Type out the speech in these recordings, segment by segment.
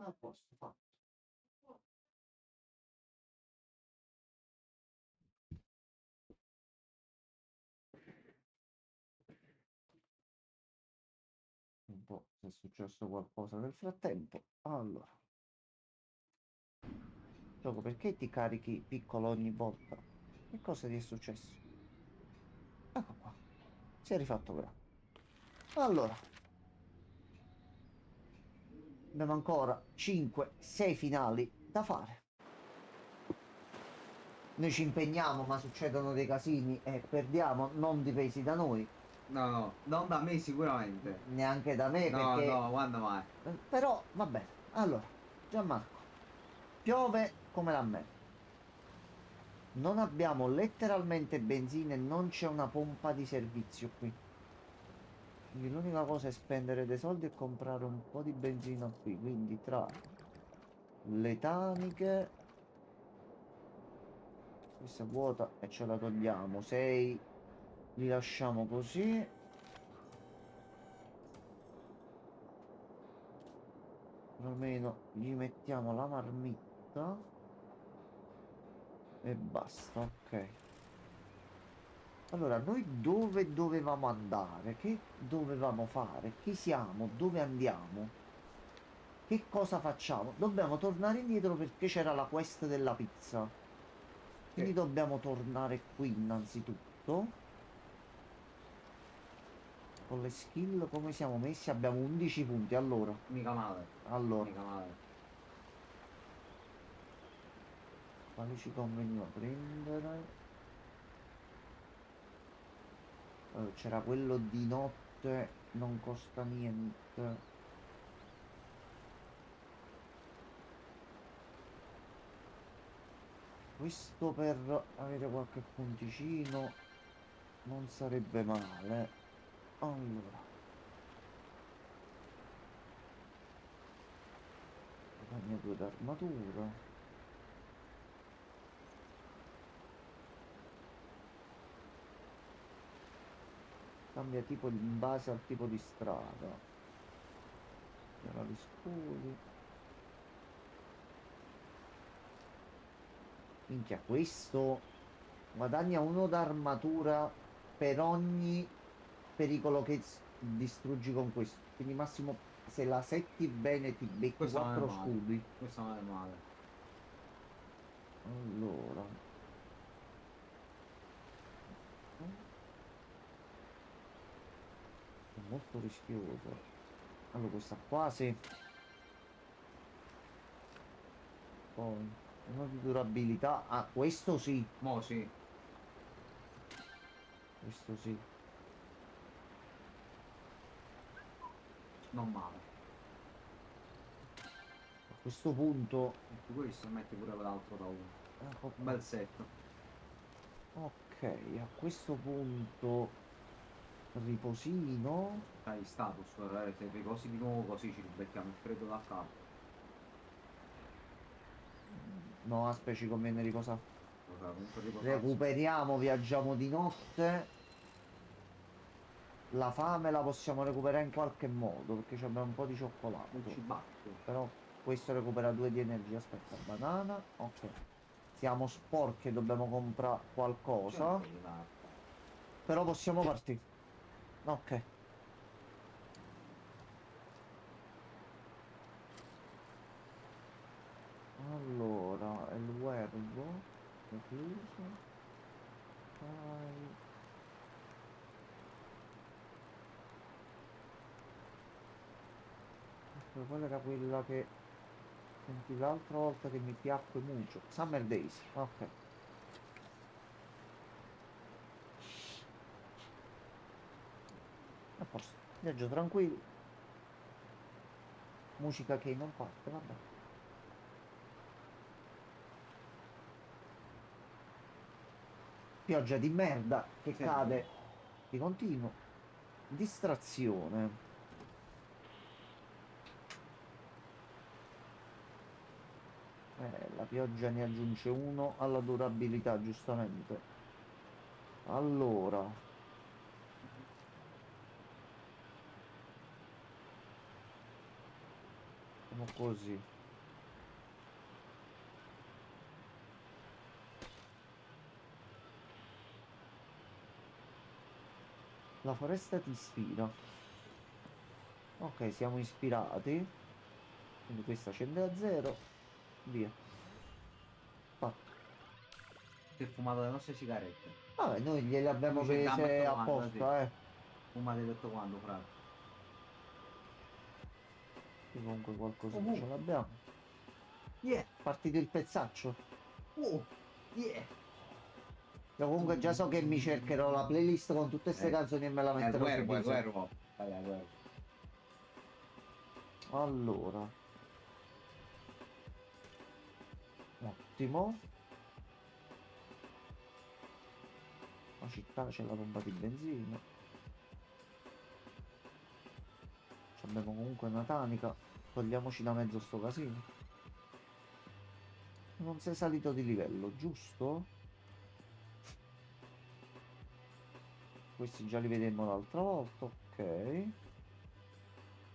A posto, fatto. Un po' se è successo qualcosa nel frattempo. Allora, gioco, perché ti carichi piccolo ogni volta? Che cosa ti è successo? Ecco qua. Si è rifatto grande. Allora, abbiamo ancora 5-6 finali da fare. Noi ci impegniamo, ma succedono dei casini e perdiamo, non dipesi da noi, No, no, non da me sicuramente. neanche da me, No, perché... no, quando mai? Però va bene. Allora, Gianmarco, piove come la merda. Non abbiamo letteralmente benzina e non c'è una pompa di servizio qui. Quindi l'unica cosa è spendere dei soldi e comprare un po' di benzina qui. Quindi tra le taniche, questa è vuota e ce la togliamo. 6 li lasciamo così. Almeno gli mettiamo la marmitta e basta, ok. Allora, noi dove dovevamo andare? Che dovevamo fare? Chi siamo? Dove andiamo? Che cosa facciamo? Dobbiamo tornare indietro perché c'era la quest della pizza. Quindi Sì, dobbiamo tornare qui innanzitutto. Con le skill come siamo messi? Abbiamo 11 punti. Allora, mica male. allora, Mica male. quale ci conveniva prendere? C'era quello di notte, non costa niente. Questo per avere qualche punticino non sarebbe male. Allora, guadagna 2 d'armatura. Cambia tipo in base al tipo di strada. Era gli scudi. Minchia, questo guadagna 1 d'armatura per ogni pericolo che distruggi con questo. Quindi massimo, se la setti bene ti becchi Questo non è 4 male. scudi. Questo non è male. Allora, è molto rischioso. Allora, questa qua sì. Poi, uno di durabilità. Ah, questo sì. Mo' sì, Questo sì. non male. A questo punto, Metti questo e metti pure quell'altro da uno. ecco Un qua. bel set. Ok, a questo punto riposino. C'hai status, se riposi di nuovo così ci becchiamo il freddo da capo. No, aspetta, ci conviene riposare. Comunque riposarsi. Recuperiamo, viaggiamo di notte. La fame la possiamo recuperare in qualche modo perché ci abbiamo un po' di Un cioccolato. cibatto. Però questo recupera 2 di energia. Aspetta, banana. Ok. Siamo sporchi e dobbiamo comprare C'è un qualcosa. po' di latte. Però possiamo partire. Ok. Allora, il wervo. Recluso. Vai. Aspetta, qual era quella che senti l'altra volta che mi piacque molto? Summer Days. Ok. A posto. Viaggio tranquillo. Musica che non parte, vabbè. Pioggia di merda che Sì. cade di continuo. Distrazione. La pioggia ne aggiunge uno alla durabilità, giustamente. Allora, Facciamo così. La foresta ti ispira. Ok, siamo ispirati. Quindi questa scende a zero. Via. Fatto. Si è fumato le nostre sigarette. Vabbè, noi gliele abbiamo Lui c'è gamma prese 80, sì. apposta, eh. Fumate detto quando, frate. Qui comunque qualcosina ce Oh, l'abbiamo. yeah, Partito il pezzaccio. oh, yeah. Io comunque già so che mi cercherò la playlist con tutte queste canzoni e me la È il metterò su Cuervo, è il Deezer. Cuervo. Vai, è il Cuervo. Allora. Ottimo. La città c'è la pompa di benzina. Abbiamo comunque una tanica. Togliamoci da mezzo sto casino. Non sei salito di livello, giusto? Questi già li vedemmo l'altra volta, ok.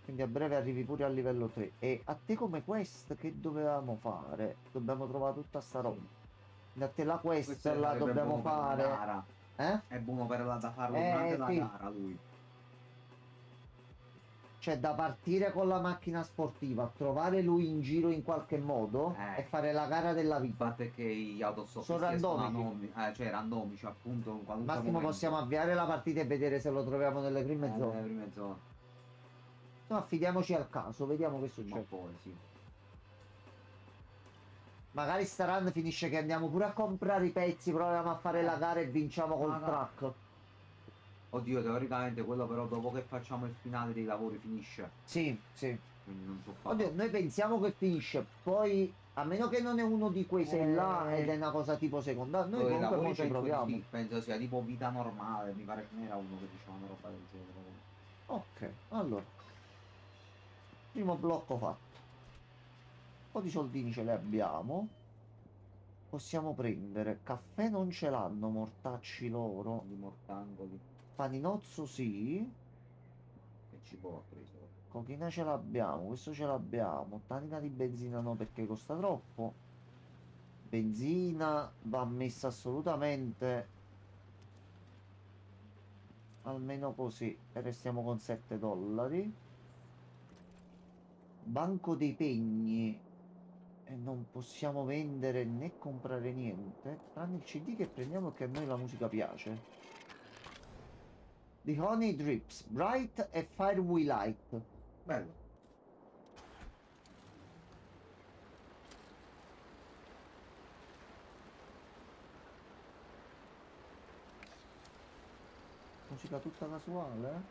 Quindi a breve arrivi pure al livello 3. E a te come quest che dovevamo fare? Dobbiamo trovare tutta sta roba. Da te la quest Questo la sarebbe dobbiamo buono per la fare. gara. Eh? È buono da farlo durante la Sì. gara, lui. Cioè da partire con la macchina sportiva, trovare lui in giro in qualche modo e fare la gara della Il vita. fatto è che gli Sono autostoppisti escono randomici. cioè randomici appunto in qualunque Massimo momento. possiamo avviare la partita e vedere se lo troviamo nelle prime Nelle zone. prime zone. No, affidiamoci al caso, vediamo che Prima o succede. poi, sì. Magari sta run finisce che andiamo pure a comprare i pezzi, proviamo a fare la gara e vinciamo col Magari. truck. Oddio, teoricamente quello però dopo che facciamo il finale dei lavori finisce. Sì, sì. Quindi non so Oddio, fare. noi pensiamo che finisce, poi a meno che non è uno di quei sei là ed è una cosa tipo secondaria, noi Quello dei comunque mo lavori ci penso di proviamo. sì. Penso sia tipo vita normale. Mi pare ce n'era uno che diceva una roba del genere. Ok, allora, primo blocco fatto. Un po' di soldini ce li abbiamo. Possiamo prendere. Caffè non ce l'hanno, mortacci loro. Di mortangoli. Paninozzo sì. E cibo ho preso. Cochina ce l'abbiamo, questo ce l'abbiamo. Tanica di benzina no perché costa troppo. Benzina va messa assolutamente. Almeno così. E restiamo con 7 dollari. Banco dei pegni. E non possiamo vendere né comprare niente. Tranne il CD che prendiamo e che a noi la musica piace. The Honey Drips, Bright e Fire We Light. Bello. Musica tutta casuale?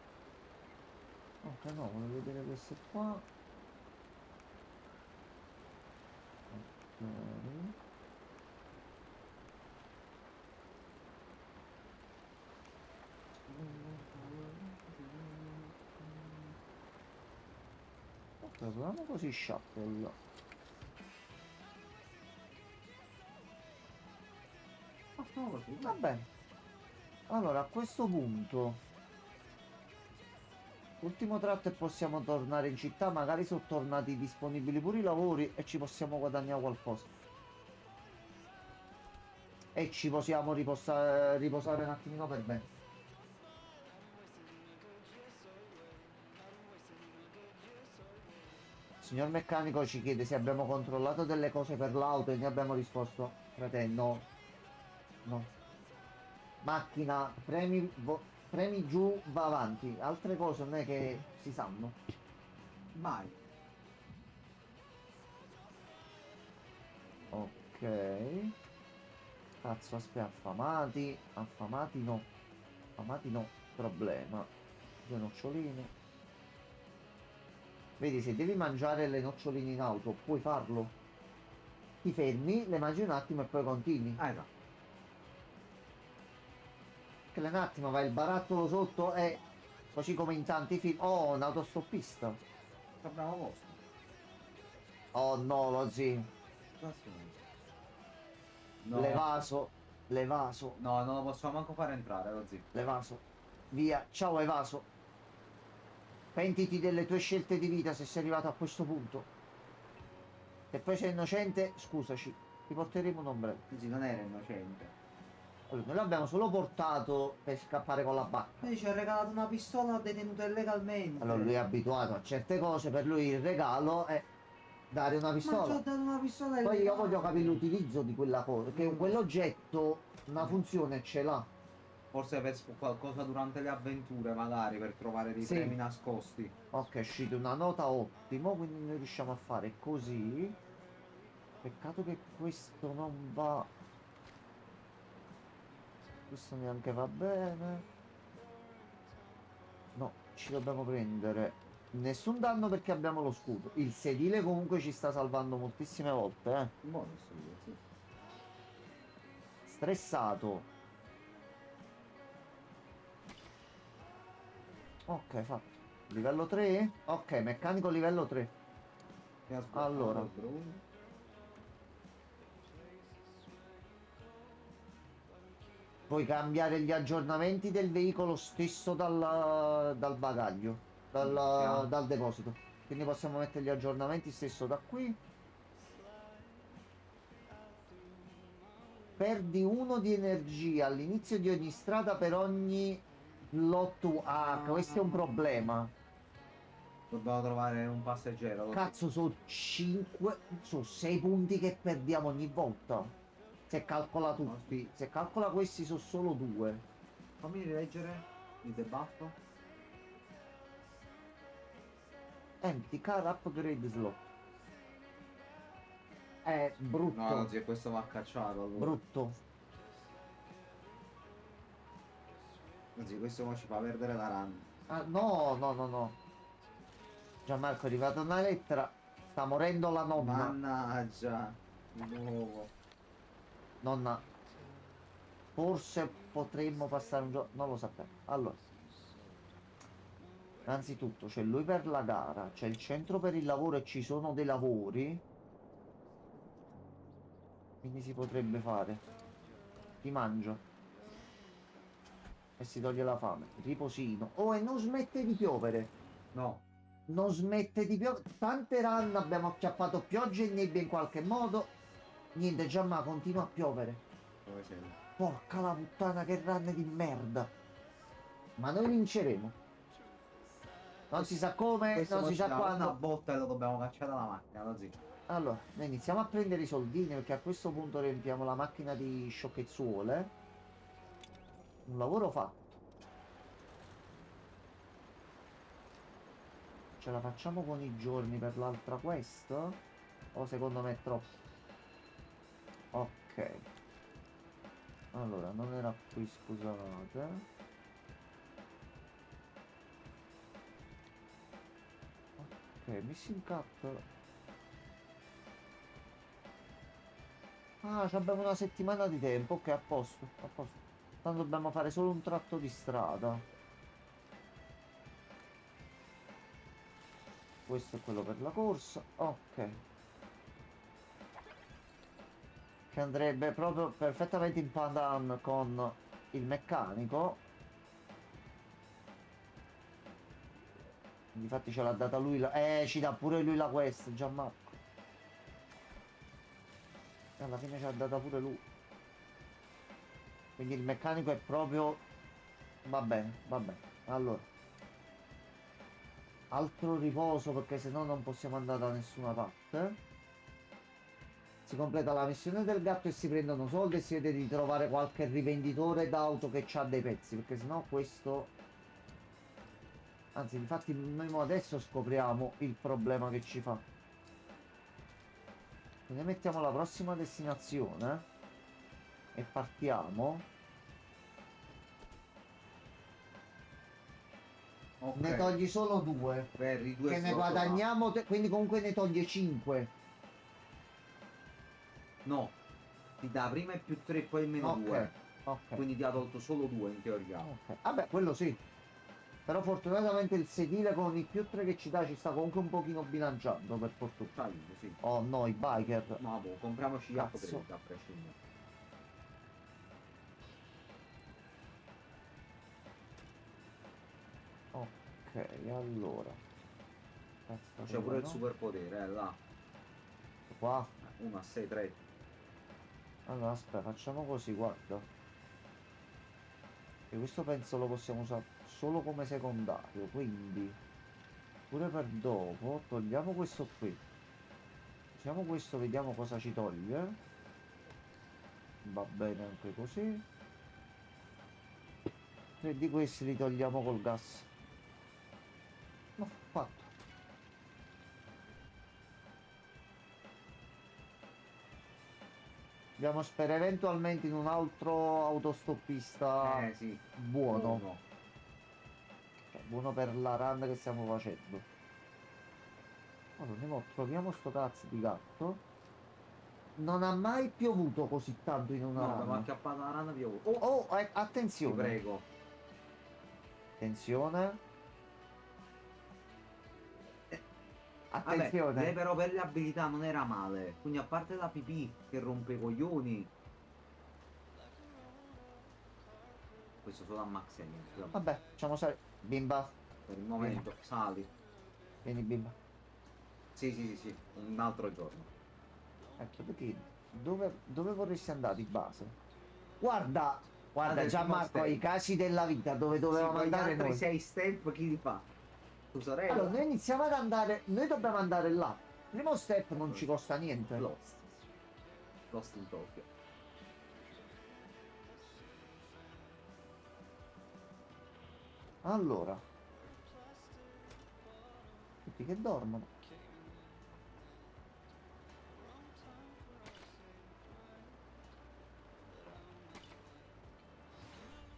Ok, no, voglio vedere queste qua. Ok. Ok, proviamo così Shuffle. Facciamo così, Va vai. bene. Allora, a questo punto, ultimo tratto e possiamo tornare in città. Magari sono tornati disponibili pure i lavori e ci possiamo guadagnare qualcosa. E ci possiamo riposare un attimino per bene. Il signor meccanico ci chiede se abbiamo controllato delle cose per l'auto e noi abbiamo risposto, fratello, no, no. Macchina, premi giù, va avanti. Altre cose non è che si sanno. Vai. Ok. Cazzo, aspetta, affamati. Affamati no. Affamati no. Problema. Due noccioline. Vedi, se devi mangiare le noccioline in auto, puoi farlo. Ti fermi, le mangi un attimo e poi continui. Ah, no. Che un attimo vai il barattolo sotto e così come in tanti film. Oh, un autostoppista. Abbiamo posto. Oh no, lo zio. No. L'evaso. L'evaso. No, non lo possiamo manco fare entrare, così. L'evaso. Via. Ciao evaso. Pentiti delle tue scelte di vita se sei arrivato a questo punto. Se poi sei innocente, scusaci, ti porteremo un ombrello. Anzi, non era innocente. Allora, noi l'abbiamo solo portato per scappare con la bacca. Lui ci ha regalato una pistola detenuta Allora, lui è illegalmente. abituato a certe cose, per lui il regalo è dare una Ma ci ha pistola. dato una pistola Poi io voglio capire illegale. l'utilizzo di quella cosa, che Non- quell'oggetto una funzione ce l'ha. Forse per qualcosa durante le avventure, magari, per trovare dei Sì, premi nascosti. ok, è uscita una nota ottimo, quindi noi riusciamo a fare così. Peccato che questo non va, questo neanche va bene. No, ci dobbiamo prendere nessun danno perché abbiamo lo scudo. Il sedile comunque ci sta salvando moltissime volte, eh. Buono sto video, sì. Stressato. Ok, fatto. Livello 3? Ok, meccanico livello 3. Mi ha sbloccato il Allora, drone. puoi cambiare gli aggiornamenti del veicolo stesso dal bagaglio, Minchia. dal deposito. Quindi possiamo mettere gli aggiornamenti stesso da qui. Perdi uno di energia all'inizio di ogni strada per ogni slot. Ah, questo è un Ah, problema. dobbiamo trovare un passeggero così. Cazzo, sono 5, sono 6 punti che perdiamo ogni volta. Se calcola tutti, se calcola questi sono solo 2. Fammi rileggere il debuff. Empty car upgrade slot. È No, no, brutto, zio, questo va cacciato allora. brutto. Anzi, questo mo ci fa perdere la run. Ah, no, no, no, no. Gianmarco è arrivata una lettera. Sta morendo la nonna. Mannaggia. Di nuovo. Nonna, forse potremmo passare un giorno. Non lo sappiamo. Allora, innanzitutto c'è lui per la gara, c'è il centro per il lavoro e ci sono dei lavori. Quindi si potrebbe fare. Ti mangio e si toglie la fame. Riposino. Oh, e non smette di piovere. No, Non smette di piovere. Tante run abbiamo acchiappato pioggia e nebbia in qualche modo. Niente, Giamma continua a piovere. dove sei? Porca la puttana, che run di merda. Ma noi vinceremo. Non si sa come, Questo non mo si ci sa dà una quando. botta e lo dobbiamo cacciare dalla macchina, così. Allora, noi iniziamo a prendere i soldini perché a questo punto riempiamo la macchina di sciocchezzuole. Un lavoro fatto. Ce la facciamo con i giorni per l'altra quest? O secondo me è troppo? Ok. Allora, non era qui, scusate. Ok, missing cut. Ah, ci abbiamo una settimana di tempo. Ok, a posto, a posto. Tanto dobbiamo fare solo un tratto di strada. Questo è quello per la corsa. Ok. Che andrebbe proprio perfettamente in pandan con il meccanico. Infatti ce l'ha data lui. Ci dà pure lui la quest, Gianmarco. E alla fine ce l'ha data pure lui. Quindi il meccanico è proprio. Va bene, va bene. Allora, altro riposo perché sennò non possiamo andare da nessuna parte. Si completa la missione del gatto e si prendono soldi e si vede di trovare qualche rivenditore d'auto che ha dei pezzi, perché sennò questo. Anzi, infatti noi mo adesso scopriamo il problema che ci fa. Quindi mettiamo la prossima destinazione e partiamo. Ok, Ne togli solo 2. per i due Che ne slot fa. guadagniamo, quindi comunque ne toglie 5. No, ti dà prima il più 3 e poi il meno Ok, 2. ok, Quindi ti ha tolto solo 2 in teoria. ok. Vabbè, quello sì. Però fortunatamente il sedile con il più 3 che ci dà ci sta comunque un pochino bilanciando, per fortuna. C'hai, sì. Oh no, i biker. Ma boh, compriamoci gli Cazzo. upgrade a prescindere. Ok, allora. Questa C'è roba pure il no. superpotere, là. Qua. 1 a 6, 3. Allora, aspetta, facciamo così, guarda. E questo penso lo possiamo usare solo come secondario, quindi pure per dopo togliamo questo qui. Usiamo questo, vediamo cosa ci toglie. Va bene anche così. 3 di questi li togliamo col gas. No, fatto. Andiamo per eventualmente in un altro autostoppista Sì. buono. No. Cioè, buono per la run che stiamo facendo. Allora, andiamo, troviamo sto cazzo di gatto. Non ha mai piovuto così tanto in una No, abbiamo run. acchiappato la rana via. Oh, Oh, ti attenzione. prego. Attenzione. Vabbè, lei Attenzione. però per le abilità non era male. Quindi a parte la pipì che rompe i coglioni. Questo solo a Max Emil. Vabbè, facciamo salire. Bimba. Per il Vieni, momento, sali. vieni bimba. Sì. Un altro giorno. Ecco, perché dove vorresti andare di base? Guarda, guarda Adesso primo Gianmarco, i step. casi della vita dove Sì, dovevamo poi gli andare altri noi. 6 step chi li fa? Tu Allora, sorella? noi iniziamo ad andare, noi dobbiamo andare là. Primo step non ci costa niente. Lost. Lost in Tokyo. Allora, tutti che dormono.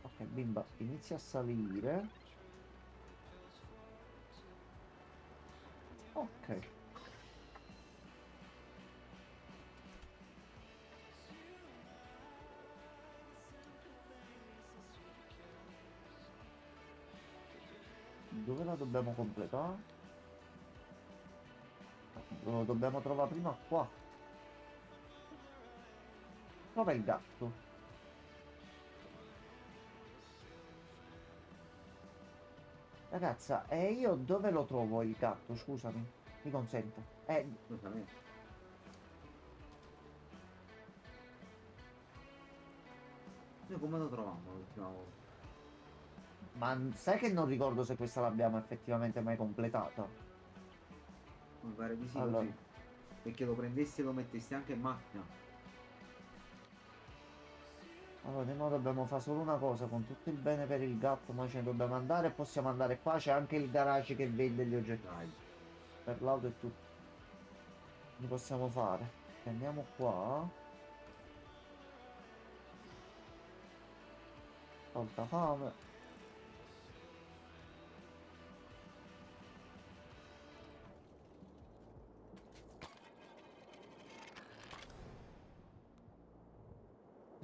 Ok, bimba, inizia a salire. Ok. Dove la dobbiamo completare? Lo dobbiamo trovare prima qua. Dov'è il gatto? Ragazza, e io dove lo trovo il gatto? Scusami, mi consenta. Assolutamente. Noi come lo trovammo l'ultima volta? Ma sai che non ricordo se questa l'abbiamo effettivamente mai completata? Mi pare di sì Allora, così. Perché lo prendessi e lo mettessi anche in macchina. allora, noi dobbiamo fare solo una cosa, con tutto il bene per il gatto, noi ce ne dobbiamo andare e possiamo andare qua, c'è anche il garage che vende gli oggetti Dai. per l'auto e tutto. Li possiamo fare. Andiamo qua. Tolta fame.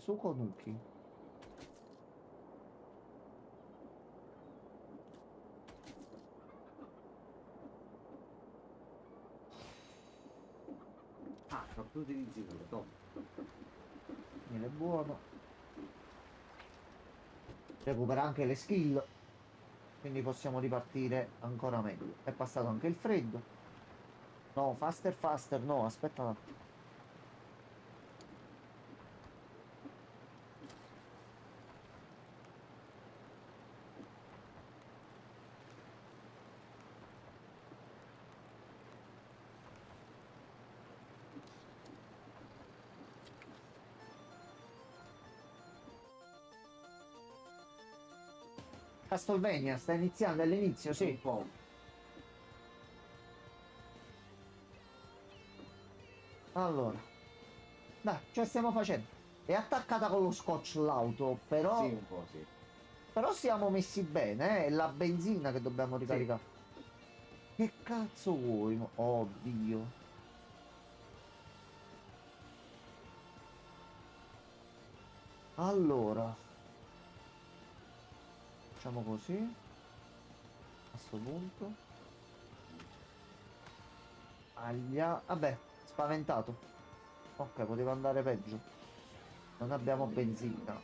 Su Konuki. Ah, fa più utilizzi pure, top. Miele buono. Recupera anche le skill. Quindi possiamo ripartire ancora meglio. È passato anche il freddo. No, faster, faster. No, aspetta un attimo. Castlevania sta iniziando all'inizio, Un sì. po'. Allora, dai, ce la stiamo facendo. È attaccata con lo scotch l'auto, Sì, però, un po' sì. però siamo messi bene, eh? È la benzina che dobbiamo Sì. ricaricare. Che cazzo vuoi? Oddio. Allora, facciamo così. A sto punto. Aglia. Vabbè, spaventato. Ok, poteva andare peggio. Non abbiamo benzina.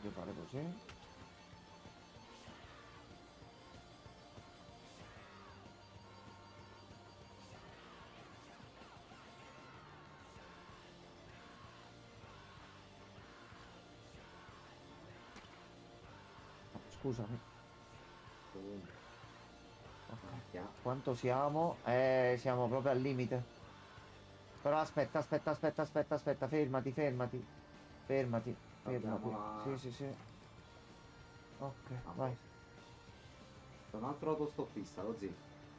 Devo fare così. scusami. Boom. Ok. Minchia. Quanto siamo? Siamo proprio al limite. Però aspetta, aspetta, aspetta, aspetta, aspetta, fermati, fermati. Fermati, Abbiamo fermati. Sì, la... sì, sì. Ok, a vai. posto. C'è un altro autostoppista, lo zio.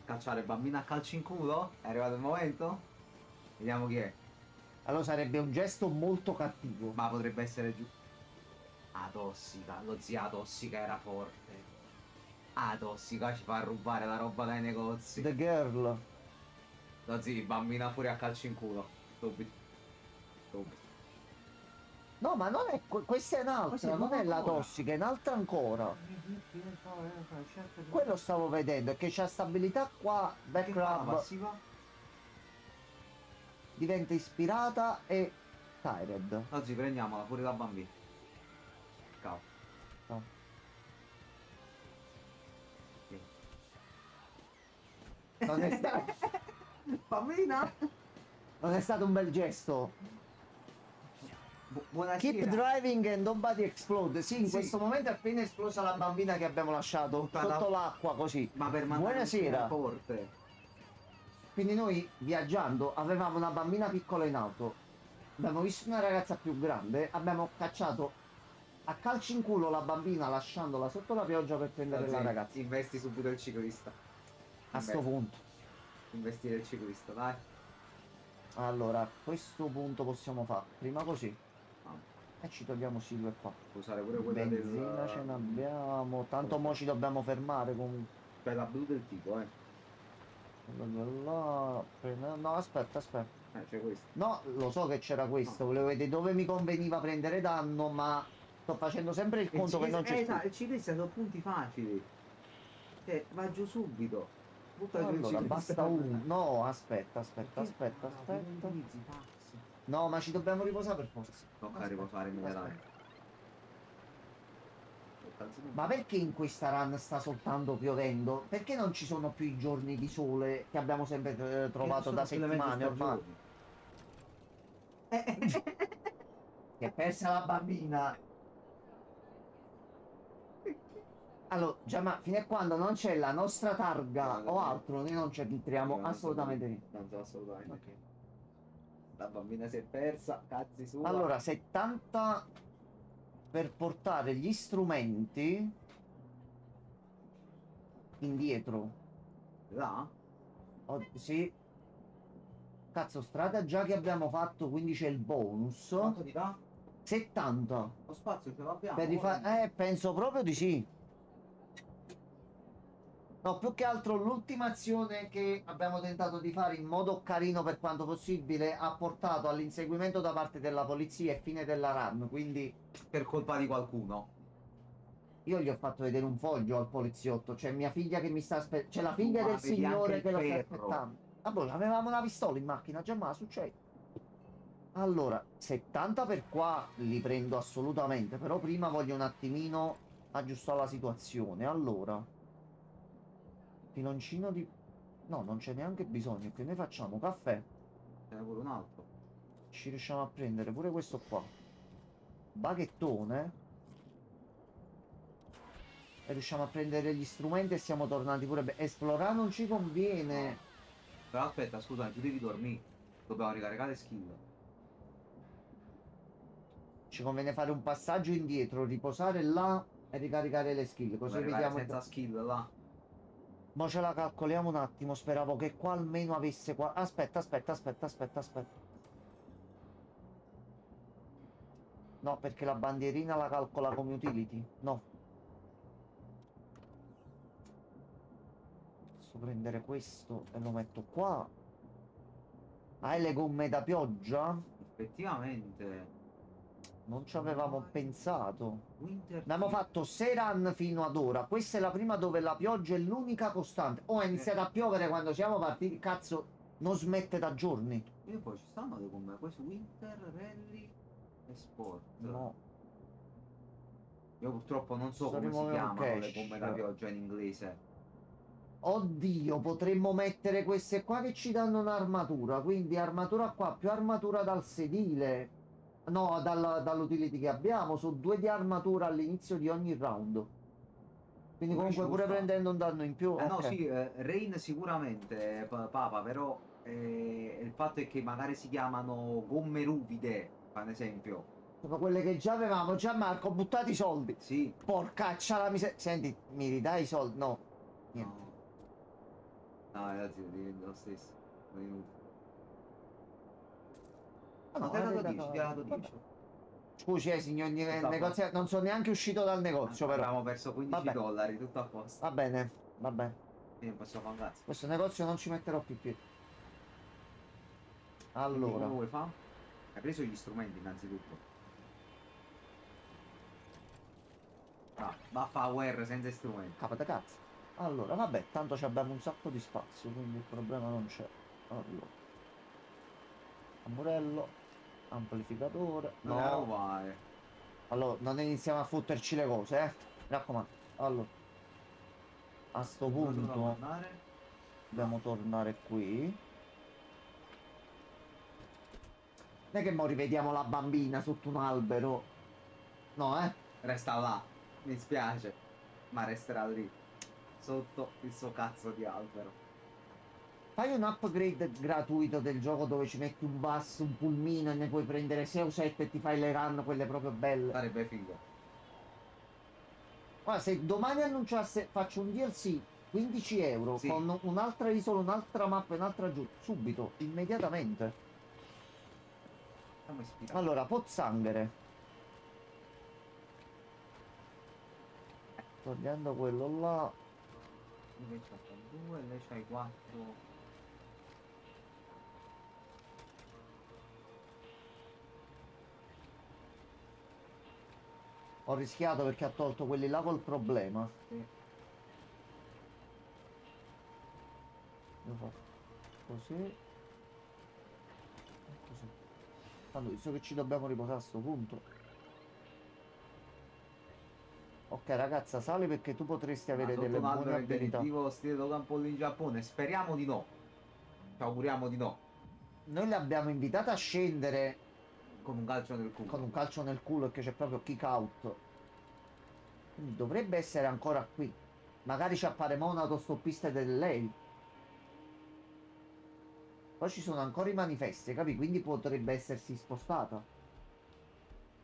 Cacciare bambina a calci in culo? È arrivato il momento? Vediamo chi è. Allora sarebbe un gesto molto cattivo. Ma potrebbe essere giù. Ah, tossica. Lo zia tossica era forte. Ah, tossica ci fa rubare la roba dai negozi. The girl. Lo zio, bambina fuori a calci in culo. Subito. Subito. No, ma non è questa è Questa è un'altra, non nuova è la ancora. tossica, è un'altra ancora. Certo di- Quello stavo vedendo, è che c'ha stabilità qua, Che fa la backrub passiva? diventa ispirata e tired. Oggi prendiamola fuori da bambina. Ciao. No. Sì. Non è, Bambina? non è stato un bel gesto. Keep Buonasera. driving and nobody explode. Sì, in Sì. questo momento è appena esplosa la bambina che abbiamo lasciato Buttata- sotto l'acqua così. Ma per mandare Buonasera. forte. Quindi noi viaggiando avevamo una bambina piccola in auto. Abbiamo visto una ragazza più grande, abbiamo cacciato a calci in culo la bambina lasciandola sotto la pioggia per prendere la Oggi ragazza. investi subito il ciclista. A sto punto. Investire il ciclista, dai. Allora, a questo punto possiamo fare prima così Ah, e ci togliamo sti due qua. puoi usare pure quella Benzina ce n'abbiamo, tanto mo ci dobbiamo fermare comunque. quella blu del tipo, No, aspetta, aspetta. c'è questo. No, lo so che c'era questo, No. volevo vedere dove mi conveniva prendere danno, ma sto facendo sempre il conto che non c'è più. Esatto, il ciclista sono punti facili. Cioè, va giù subito. Butta giù il Allora, ciclista. basta uno. No, aspetta, aspetta, Perché? aspetta, Ah, ti aspetta. utilizzi, pazzo. No, ma ci dobbiamo riposare per forza. Tocca Aspetta, riposare immediatamente. aspetta. Ma perché in questa run sta soltanto piovendo? Perché non ci sono più i giorni di sole che abbiamo sempre trovato da settimane ormai? Si è persa la bambina. Allora, Giamma, fino a quando non c'è la nostra targa o altro, noi non ci addentriamo assolutamente niente. Non so assolutamente. Ok. La bambina si è persa, cazzi sua. Allora, 70 per portare gli strumenti indietro. Là? Sì. Cazzo, strada già che abbiamo fatto, quindi c'è il bonus. Quanto ti dà? 70. Lo spazio ce l'abbiamo. Per rifare... penso proprio di sì. No, più che altro l'ultima azione che abbiamo tentato di fare in modo carino per quanto possibile ha portato all'inseguimento da parte della polizia e fine della run, quindi Per colpa di qualcuno. io gli ho fatto vedere un foglio al poliziotto, c'è mia figlia che mi sta aspettando, c'è la figlia Ma del vedi anche signore il che lo sta ferro. aspettando. Ah, boh, avevamo una pistola in macchina, già ma succede. Allora, 70 per qua li prendo assolutamente, però prima voglio un attimino aggiustare la situazione. Allora, filoncino di... No, non c'è neanche bisogno, che noi facciamo caffè. Ce n'è pure un altro. Ci riusciamo a prendere pure questo qua. Baghettone. E riusciamo a prendere gli strumenti e siamo tornati pure... Esplorare non ci conviene. Però aspetta, scusa, tu devi dormire. Dobbiamo ricaricare skill. Ci conviene fare un passaggio indietro, riposare là e ricaricare le skill. Così Dobbiamo arrivare vediamo... senza skill là. Ma ce la calcoliamo un attimo, speravo che qua almeno avesse qua... Aspetta, aspetta, aspetta, aspetta, aspetta. No, perché la bandierina la calcola come utility. No. Posso prendere questo e lo metto qua. Hai le gomme da pioggia? Effettivamente. Non ci avevamo pensato. Winter Abbiamo fatto 6 run fino ad ora. Questa è la prima dove la pioggia è l'unica costante. Oh, è iniziato a piovere quando siamo partiti. Cazzo, non smette da giorni. E poi ci stanno le gomme. Questo Winter, Rally e Sport. No. Io purtroppo non so Sto come si rimuovendo chiamano le cache. gomme da pioggia in inglese. Oddio, potremmo mettere queste qua che ci danno un'armatura. Quindi armatura qua più armatura dal sedile. No, dall'utility che abbiamo. Su 2 di armatura all'inizio di ogni round. Quindi Pure ci comunque può pure sta. prendendo un danno in più, No, ok. sì, Rain sicuramente, Papa, però il fatto è che magari si chiamano gomme ruvide, ad esempio. Sono quelle che già avevamo. Gianmarco, ho buttato i soldi. Sì, Porcaccia la miseria. Senti, mi ridai i soldi? No, niente. no, no, ragazzi, diventa lo stesso. Sono inutili. Ah No, no, ti ha hai dato dato 10, ti ha altro. dato Vabbè. 10. Scusi, signor Tutto a posto. negoziato, non sono neanche uscito dal negozio, però. Abbiamo perso 15 Vabbè, dollari, tutto a posto. va bene, va bene. Quindi non possiamo fare un cazzo. Questo negozio non ci metterò più piedi. Quindi come Allora, vuoi fa? Hai preso gli strumenti innanzitutto. Ah, va a fare guerra senza strumenti. capa da cazzo. Allora, vabbè, tanto ci abbiamo un sacco di spazio, quindi il problema non c'è. Allora, tamburello, amplificatore. Non la No, roba allora, non iniziamo a fotterci le cose, eh. Mi raccomando. Allora, a sto dove dobbiamo punto andare? Là. dobbiamo tornare qui. Non è che mo rivediamo la bambina sotto un albero. No, eh. Resta là. Mi spiace. Ma resterà lì. Sotto il suo cazzo di albero. Fai un upgrade gratuito del gioco dove ci metti un bus, un pulmino e ne puoi prendere 6 o 7 e ti fai le run, quelle proprio belle. Sarebbe figo. Guarda, se domani annunciasse, faccio un DLC 15 euro Sì. con un'altra isola, un'altra mappa e un'altra giù, subito, immediatamente. Siamo ispirati. Allora, pozzanghere. Togliendo quello là. Lei c'ha 2, lei c'hai 4. Ho rischiato perché ha tolto quelli là col problema. Sì. Devo fare così e così. Tanto visto che ci dobbiamo riposare a sto punto. Ok ragazza, sali perché tu potresti Ma avere sotto delle un buone albero abilità. interattivo stile Logan Paul in Giappone? Speriamo di no. Ci auguriamo di no. Noi le abbiamo invitate a scendere Con un calcio nel con culo. un calcio nel culo e che c'è proprio kick out. Quindi dovrebbe essere ancora qui. Magari ci appare mo un'autostoppista del lei. Poi ci sono ancora i manifesti, capi? Quindi potrebbe essersi spostata.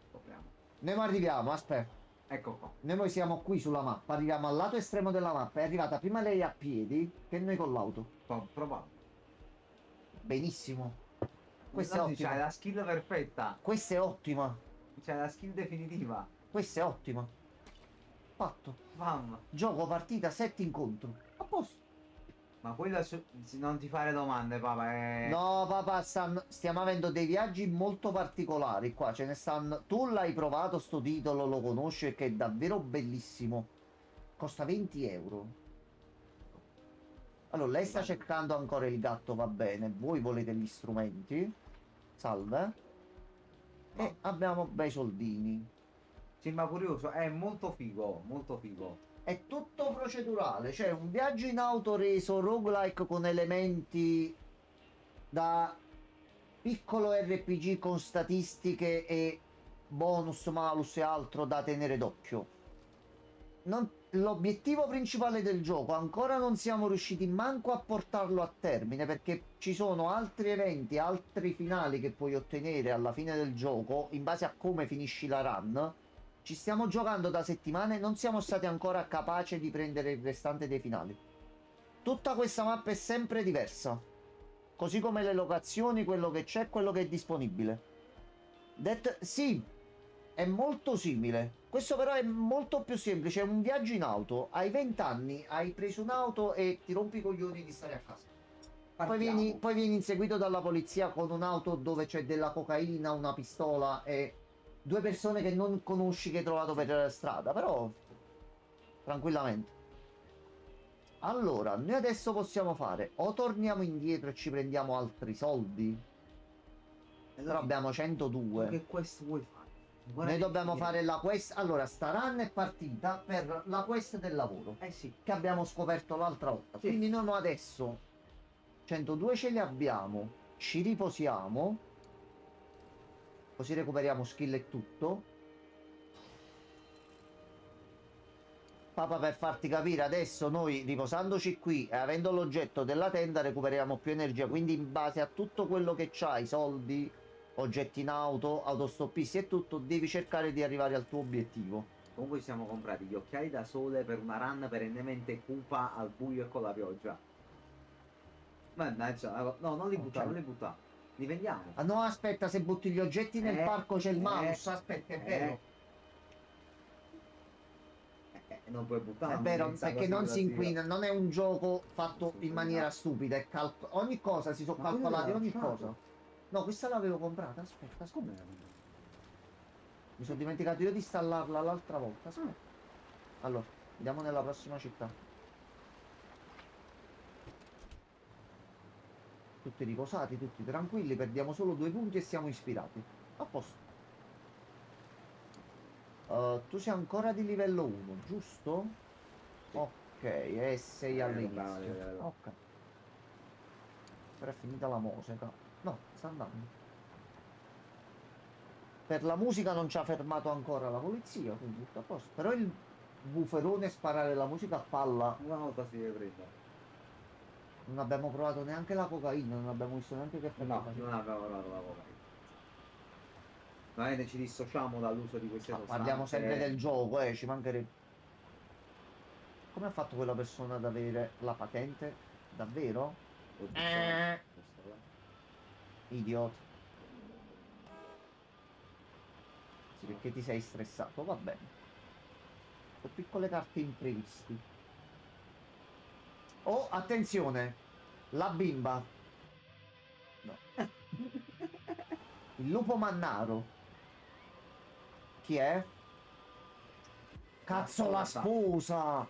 Scopriamo. Noi ma arriviamo, aspetta. Ecco qua. Noi siamo qui sulla mappa, arriviamo al lato estremo della mappa. È arrivata prima lei a piedi che noi con l'auto. Provato. Benissimo. Questa è Oggi c'hai ottima. la skill perfetta. Questa è ottima. C'hai la skill definitiva. Questa è ottima. Fatto. Bam. Gioco partita 7 incontro. A posto. Ma quello non ti fare domande, papà. No, papà, stiamo avendo dei viaggi molto particolari qua. Ce ne stanno. Tu l'hai provato sto titolo, lo conosci perché è davvero bellissimo. Costa 20 euro. Allora, lei sta cercando ancora il gatto, va bene. Voi volete gli strumenti? Salve. E abbiamo bei soldini. Sembra curioso, è molto figo, molto figo. È tutto procedurale, cioè un viaggio in auto reso roguelike con elementi da piccolo RPG con statistiche e bonus, malus e altro da tenere d'occhio. L'obiettivo principale del gioco ancora non siamo riusciti manco a portarlo a termine perché ci sono altri eventi, altri finali che puoi ottenere alla fine del gioco in base a come finisci la run. Ci stiamo giocando da settimane e non siamo stati ancora capaci di prendere il restante dei finali. Tutta questa mappa è sempre diversa, così come le locazioni, quello che c'è, quello che è disponibile. Sì, è molto simile. Questo però è molto più semplice, è un viaggio in auto. Hai 20 anni, hai preso un'auto e ti rompi i coglioni di stare a casa. Partiamo. Poi vieni inseguito dalla polizia con un'auto dove c'è della cocaina, una pistola e due persone che non conosci che hai trovato per strada, però tranquillamente. Allora, noi adesso possiamo fare o torniamo indietro e ci prendiamo altri soldi, però abbiamo 102. Che quest vuoi fare? Noi dobbiamo fare la quest. Allora, sta run è partita per la quest del lavoro Eh sì. che abbiamo scoperto l'altra volta. Sì. Quindi noi adesso 102 ce li abbiamo, ci riposiamo, così recuperiamo skill e tutto. Papa, per farti capire, adesso noi riposandoci qui e avendo l'oggetto della tenda recuperiamo più energia, quindi in base a tutto quello che c'hai, soldi, oggetti in auto, autostoppisti e tutto, devi cercare di arrivare al tuo obiettivo. Comunque ci siamo comprati gli occhiali da sole per una run perennemente cupa al buio e con la pioggia. Mannaggia, no, non li buttare, non li buttare. Li vendiamo. Ah no, aspetta, se butti gli oggetti nel parco c'è il malus, aspetta, è vero. Non puoi È buttarlo, vero, senza perché non si considerazione. inquina, non è un gioco fatto in maniera stupida, è ogni cosa si sono Ma quello calcolati, l'ha ogni lasciato. cosa. No, questa l'avevo comprata, aspetta, Come aspetta. era quello? Mi sono dimenticato io di installarla l'altra volta, aspetta. Allora, andiamo nella prossima città. Tutti riposati, tutti tranquilli, perdiamo solo 2 punti e siamo ispirati. A posto. Tu sei ancora di livello 1, giusto? Sì. Ok, e sei Comprava all'inizio. livello. Ok, però è finita la musica. No, sta andando. Per la musica non ci ha fermato ancora la polizia, quindi tutto a posto. Però il buferone sparare la musica a palla, Una volta si deve prendere. non abbiamo provato neanche la cocaina, non abbiamo visto neanche che effetto No, faceva. non avevo provato la cocaina. Noi ci dissociamo dall'uso di queste Ma parliamo sempre sostanze. del gioco, ci mancherebbe. Come ha fatto quella persona ad avere la patente? Davvero? Oh, giustamente. Idiota. Sì, perché ti sei stressato, va bene. Sono piccole carte imprevisti. Oh, attenzione! La bimba. No. Il lupo mannaro. Chi è? La Cazzo, la sposa. sposa!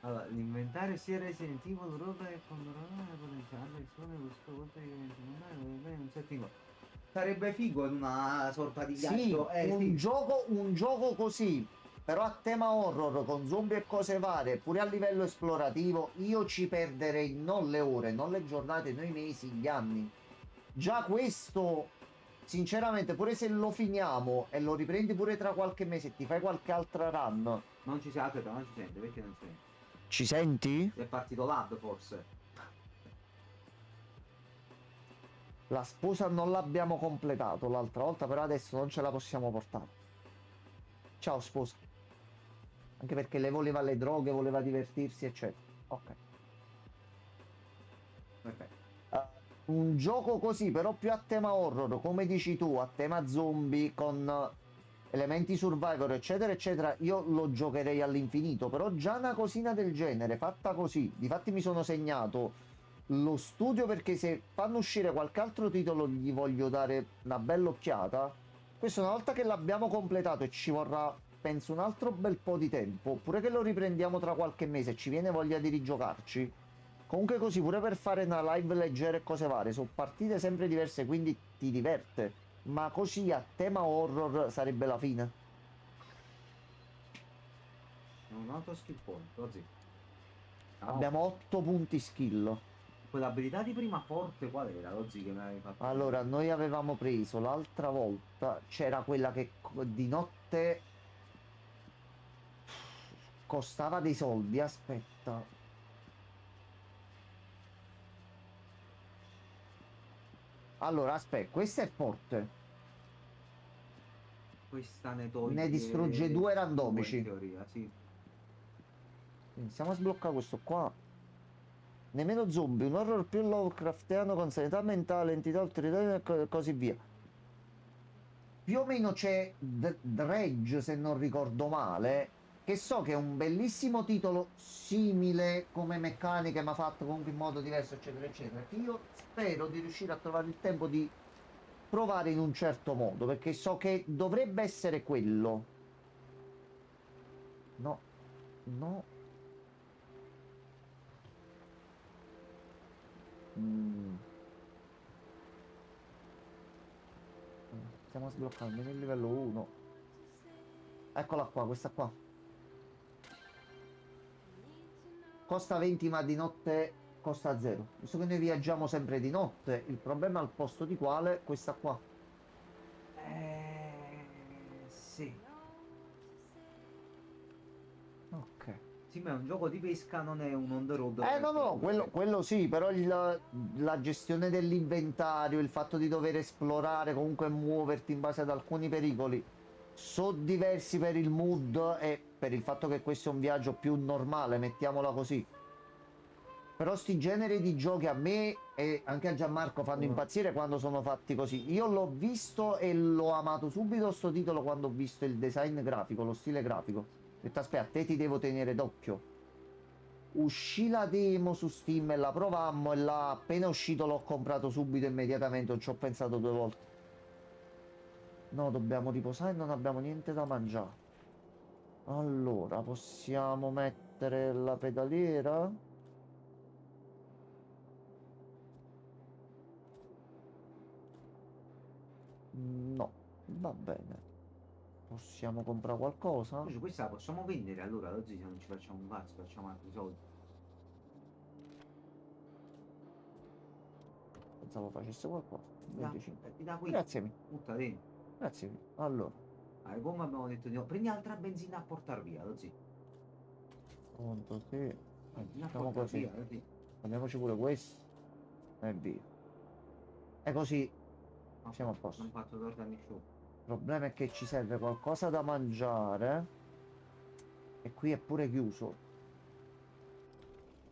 Allora, l'inventario sia Resident Evil roba che controllare potenziale persone questo volta che non setting. Sarebbe figo in una sorta di Sì, viaggio. Sì. un gioco così, però a tema horror, con zombie e cose varie, pure a livello esplorativo, io ci perderei non le ore, non le giornate, non i mesi, gli anni. Già questo, sinceramente, pure se lo finiamo e lo riprendi pure tra qualche mese e ti fai qualche altra run, Non ci si aspetta, non ci sente, perché non si sente? ci senti? È partito l'ad forse. La sposa non l'abbiamo completato l'altra volta, però adesso non ce la possiamo portare. Ciao sposa. Anche perché lei voleva le droghe, voleva divertirsi, eccetera. Ok. Perfetto. Un gioco così, però più a tema horror, come dici tu, a tema zombie, con elementi survivor, eccetera, eccetera, io lo giocherei all'infinito. Però già una cosina del genere, fatta così, difatti mi sono segnato lo studio perché se fanno uscire qualche altro titolo gli voglio dare una bella occhiata. Questo una volta che l'abbiamo completato e ci vorrà, penso, un altro bel po' di tempo, oppure che lo riprendiamo tra qualche mese e ci viene voglia di rigiocarci. Comunque così, pure per fare una live leggera e cose varie, sono partite sempre diverse, quindi ti diverte. Ma così a tema horror sarebbe la fine. È un altro skill point, così. No. Abbiamo 8 punti skill. Quell'abilità di prima forte qual era? Rozzi che mi avevi fatto Allora, vedere. noi avevamo preso l'altra volta, c'era quella che di notte costava dei soldi, aspetta. Allora, aspetta, questa è forte. Questa ne Ne distrugge toglie 2 due in randomici. teoria, sì. Iniziamo a sbloccare questo qua. Nemmeno zombie, un horror più Lovecraftiano con sanità mentale, entità autoritarie e così via. Più o meno c'è Dredge, se non ricordo male, che so che è un bellissimo titolo simile come meccaniche, ma fatto comunque in modo diverso, eccetera, eccetera, che io spero di riuscire a trovare il tempo di provare in un certo modo, perché so che dovrebbe essere quello. No, no. Mm. Stiamo sbloccando almeno il livello 1. Eccola qua, questa qua. Costa 20 ma di notte costa 0. Visto che noi viaggiamo sempre di notte, il problema è al posto di quale questa qua. Sì. Ok. Sì, ma è un gioco di pesca, non è un on the road. No, no, quello sì, però la gestione dell'inventario, il fatto di dover esplorare, comunque muoverti in base ad alcuni pericoli, sono diversi per il mood e per il fatto che questo è un viaggio più normale, mettiamola così. Però sti generi di giochi a me e anche a Gianmarco fanno impazzire quando sono fatti così. Io l'ho visto e l'ho amato subito sto titolo quando ho visto il design grafico, lo stile grafico. Ho detto, aspetta, a te ti devo tenere d'occhio. Uscì la demo su Steam e la provammo e là appena uscito l'ho comprato subito immediatamente, non ci ho pensato due volte. No, dobbiamo riposare e non abbiamo niente da mangiare. Allora, possiamo mettere la pedaliera? No, va bene. Possiamo comprare qualcosa? Invece questa la possiamo vendere allora, così se non ci facciamo un cazzo, facciamo altri soldi. Pensavo facesse qualcosa. Da, 25. ti da qui, Grazie mille. butta dentro. Grazie mille. Allora, Come abbiamo detto di no, prendi altra benzina a portare via, così. conto sì. Benzina a Facciamo portare così. via, così. Prendiamoci pure questo. E via. E così siamo a posto. Non fatto torta a nessuno. Il problema è che ci serve qualcosa da mangiare. E qui è pure chiuso.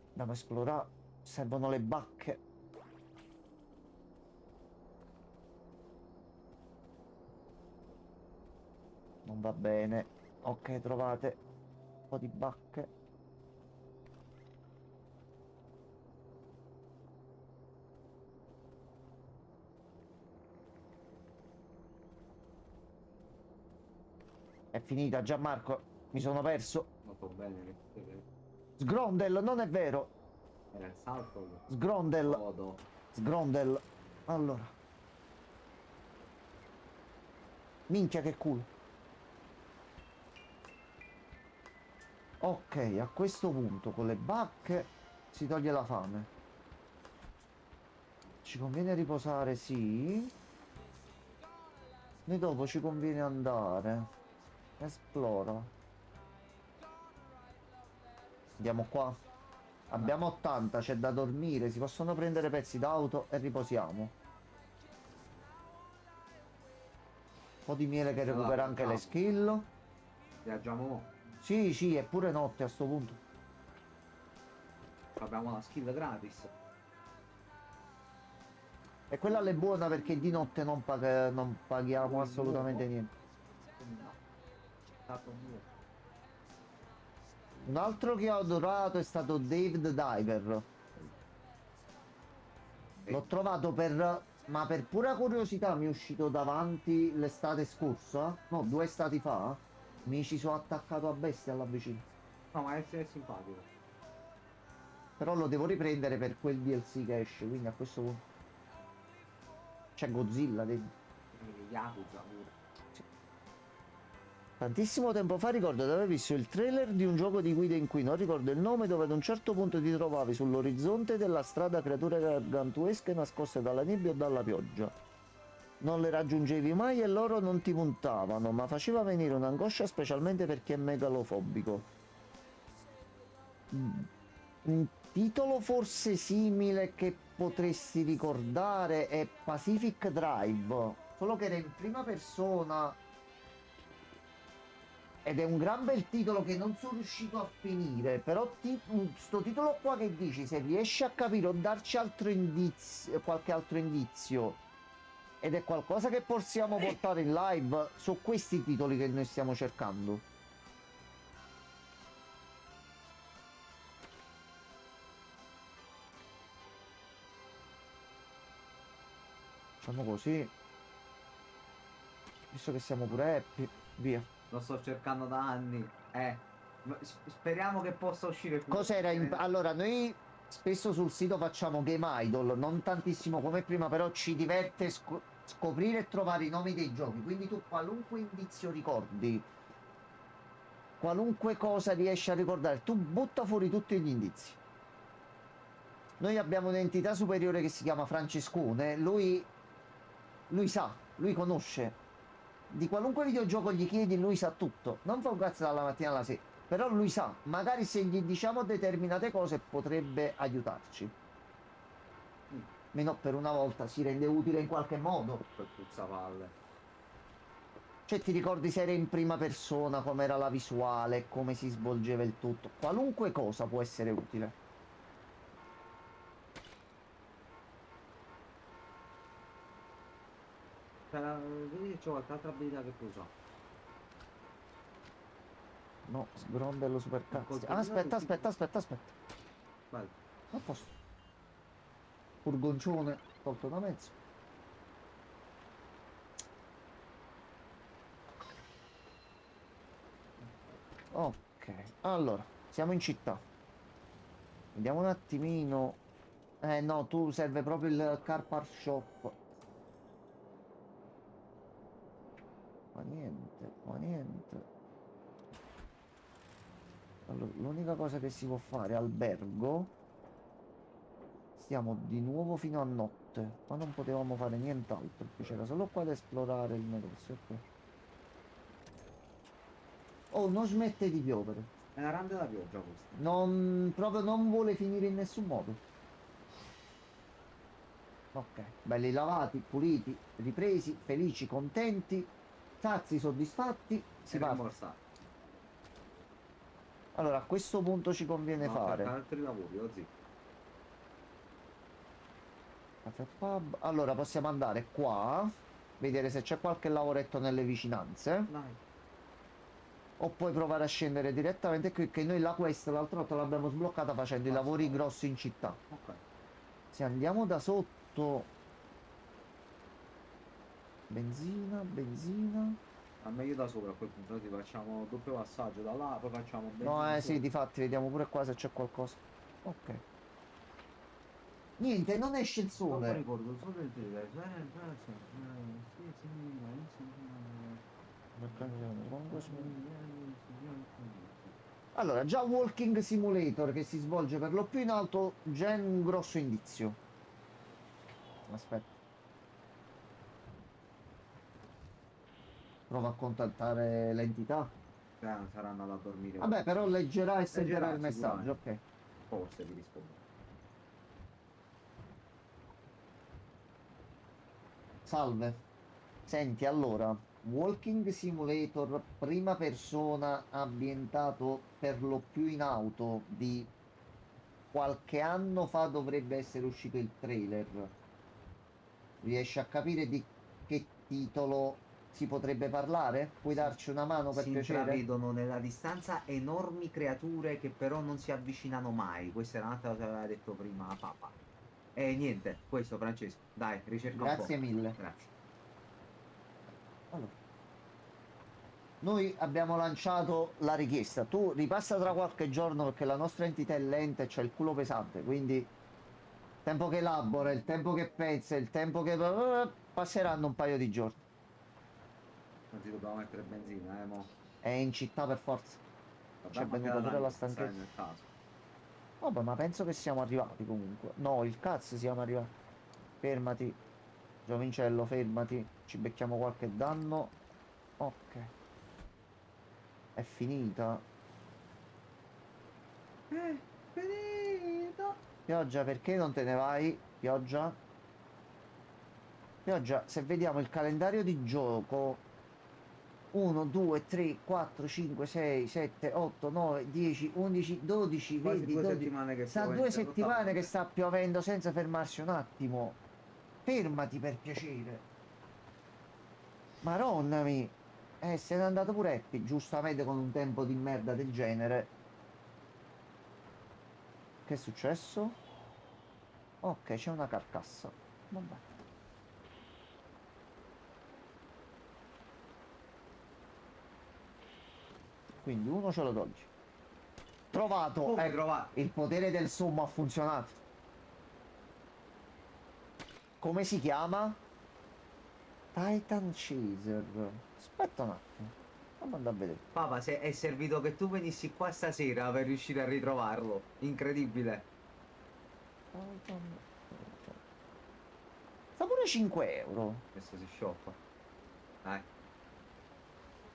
Andiamo a esplorare. Servono le bacche. Non va bene. Ok, trovate un po' di bacche. È finita, Gianmarco. Mi sono perso. Molto bene, Sgrondel, non è vero. era il salto. Sgrondel. Godo. Sgrondel. Allora. Minchia che culo. Ok, a questo punto con le bacche si toglie la fame. Ci conviene riposare, sì. E dopo ci conviene andare. Esplora. Andiamo qua. Abbiamo 80, c'è da dormire. Si possono prendere pezzi d'auto e riposiamo. Un po' di miele che recupera anche le skill. Viaggiamo. Sì, sì, è pure notte a sto punto. Abbiamo la skill gratis. E quella è buona perché di notte non paghiamo assolutamente niente. No. Stato mio. Un altro che ho adorato è stato David Diver. L'ho trovato ma per pura curiosità mi è uscito davanti l'estate scorsa, no, 2 estati fa. Mi ci sono attaccato a bestia alla vicina. No, ma è simpatico. Però lo devo riprendere per quel DLC che esce, quindi a questo punto c'è Godzilla dentro. Yakuza pure. Tantissimo tempo fa ricordo di aver visto il trailer di un gioco di guida in cui non ricordo il nome, dove ad un certo punto ti trovavi sull'orizzonte della strada creature gargantuesche nascoste dalla nebbia o dalla pioggia. Non le raggiungevi mai e loro non ti puntavano, ma faceva venire un'angoscia specialmente per chi è megalofobico. Un titolo forse simile che potresti ricordare è Pacific Drive, solo che era in prima persona. Ed è un gran bel titolo che non sono riuscito a finire, però sto titolo qua che dici, se riesci a capire o darci altro indizio, qualche altro indizio, ed è qualcosa che possiamo portare in live, su questi titoli che noi stiamo cercando. Facciamo così. Visto che siamo pure happy, via. Lo sto cercando da anni. Speriamo che possa uscire qui. Cos'era? Allora, noi spesso sul sito facciamo game idol, non tantissimo come prima, però ci diverte scoprire e trovare i nomi dei giochi. Quindi tu qualunque indizio ricordi, qualunque cosa riesci a ricordare, tu butta fuori tutti gli indizi. Noi abbiamo un'entità superiore che si chiama Francescone, lui sa, lui conosce. Di qualunque videogioco gli chiedi, lui sa tutto. Non fa un cazzo dalla mattina alla sera. Però lui sa, magari se gli diciamo determinate cose potrebbe aiutarci. Mm, Meno per una volta si rende utile in qualche modo. quel puzzapalle. Cioè ti ricordi se era in prima persona, com'era la visuale, come si svolgeva il tutto. Qualunque cosa può essere utile. Vedi che c'ho qualche altra abilità che puoi usare. No, sgrondello super Un cazzo. colpo Ah, di dato aspetta, tipo. aspetta, aspetta, aspetta. Vai. A posto. Furgoncione tolto da mezzo. Ok, allora, siamo in città. Vediamo un attimino. No, tu serve proprio il car park shop. Ma niente, ma niente. Allora, l'unica cosa che si può fare, albergo. Stiamo di nuovo fino a notte. Ma non potevamo fare nient'altro, perché c'era solo qua da esplorare il negozio. Ok. Oh, non smette di piovere. È una randa da pioggia questa. Proprio non vuole finire in nessun modo. Ok, belli lavati, puliti, ripresi, felici, contenti, sazi, soddisfatti, E si parte. rimborsato. Allora, a questo punto ci conviene No, fare altri lavori, oh zio. caffè pub. Allora, possiamo andare qua, vedere se c'è qualche lavoretto nelle vicinanze, Dai. o puoi provare a scendere direttamente qui, che noi la quest l'altra volta l'abbiamo sbloccata facendo i Basta. lavori grossi in città. Ok. Se andiamo da sotto, benzina, benzina. A meglio da sopra a quel punto, ti facciamo doppio passaggio da là, poi facciamo benzina No, sì, sopra. difatti, vediamo pure qua se c'è qualcosa. Ok. Niente, non esce il Dopo sole. ricordo solo il tele, sì, sì, Meccanismo, allora, già Walking Simulator che si svolge per lo più in alto, già è un grosso indizio. Aspetta, prova a contattare l'entità. saranno andato a dormire Vabbè, qualche però giorno. leggerà e sentirà Leggerà il messaggio, sicuramente. ok. Forse vi rispondo. Salve. Senti, allora, Walking Simulator, prima persona, ambientato per lo più in auto, di qualche anno fa dovrebbe essere uscito il trailer. Riesci a capire di che titolo si potrebbe parlare? Puoi Si, darci una mano per si piacere? intravedono nella distanza enormi creature che però non si avvicinano mai. Questa era un'altra cosa che aveva detto prima Papa. E niente, questo Francesco, dai, ricerca un po'. Grazie mille. Grazie. Allora, noi abbiamo lanciato la richiesta. Tu ripassa tra qualche giorno perché la nostra entità è lenta e c'è il culo pesante, quindi il tempo che elabora, il tempo che pensa, il tempo che passeranno un paio di giorni. Così dobbiamo mettere benzina, mo. È in città per forza. Ci Vabbè, è ma che venuta la pure la tanto passare stanchezza. nel caso. Vabbè, ma penso che siamo arrivati comunque. No, il cazzo siamo arrivati. Fermati, Giovincello, fermati. Ci becchiamo qualche danno. Ok, è finita. Finito! Pioggia, perché non te ne vai? Pioggia? Pioggia, se vediamo il calendario di gioco. 1, 2, 3, 4, 5, 6, 7, 8, 9, 10, 11, 12, Quasi vedi, due 12. settimane che Sta piove 2 settimane che ininterrottamente. sta piovendo senza fermarsi un attimo. Fermati per piacere. Maronnami. Se n'è andato pure Happy, giustamente con un tempo di merda del genere. Che è successo? Ok, c'è una carcassa. Vabbè. Quindi uno ce lo togli. Trovato. Come trovare? Il potere del sommo ha funzionato. Come si chiama? Titan Chaser. Aspetta un attimo. Andiamo andare a vedere. Papa, se è servito che tu venissi qua stasera per riuscire a ritrovarlo. Incredibile. Titan Chaser. Sta pure 5 euro. Questo si scioppa. Dai.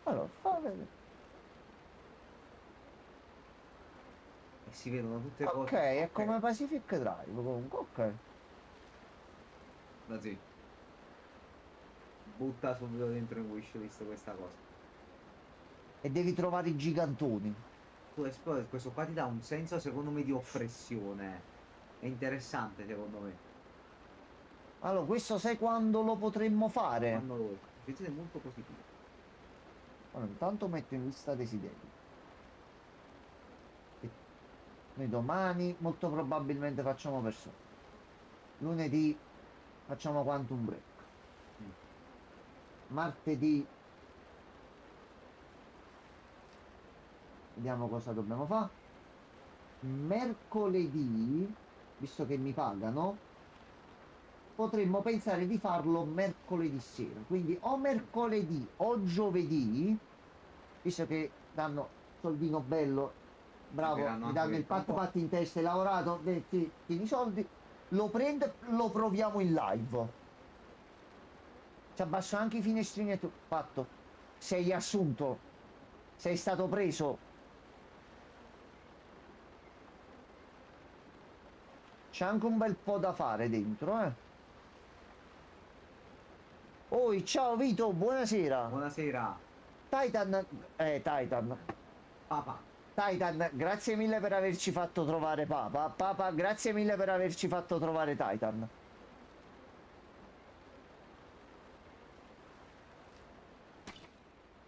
Allora, fa vedere. E si vedono tutte Ok, cose. è come Pacific Drive comunque, ok. Da zio. Butta subito dentro in wishlist questa cosa. E devi trovare i gigantoni. Tu esplori, questo qua ti dà un senso secondo me di oppressione. È interessante secondo me. Allora, questo sai quando lo potremmo fare? Quando lo è molto positivo. Allora, intanto metto in lista desideri. E noi domani molto probabilmente facciamo persone. Lunedì facciamo Quantum Break. Mm. Martedì vediamo cosa dobbiamo fare. Mercoledì, visto che mi pagano, potremmo pensare di farlo mercoledì sera. Quindi o mercoledì o giovedì, visto che danno soldino bello, bravo, Diranno mi anche danno che il tra un patto po'. fatti in testa, hai lavorato, tieni i soldi, lo prendo e lo proviamo in live. Ci abbasso anche i finestrini e tutto. Fatto. Sei assunto. Sei stato preso. C'è anche un bel po' da fare dentro, eh. Oi, ciao Vito, buonasera. Buonasera, Titan, Titan. papà. Titan, grazie mille per averci fatto trovare Papa. Papa, grazie mille per averci fatto trovare Titan.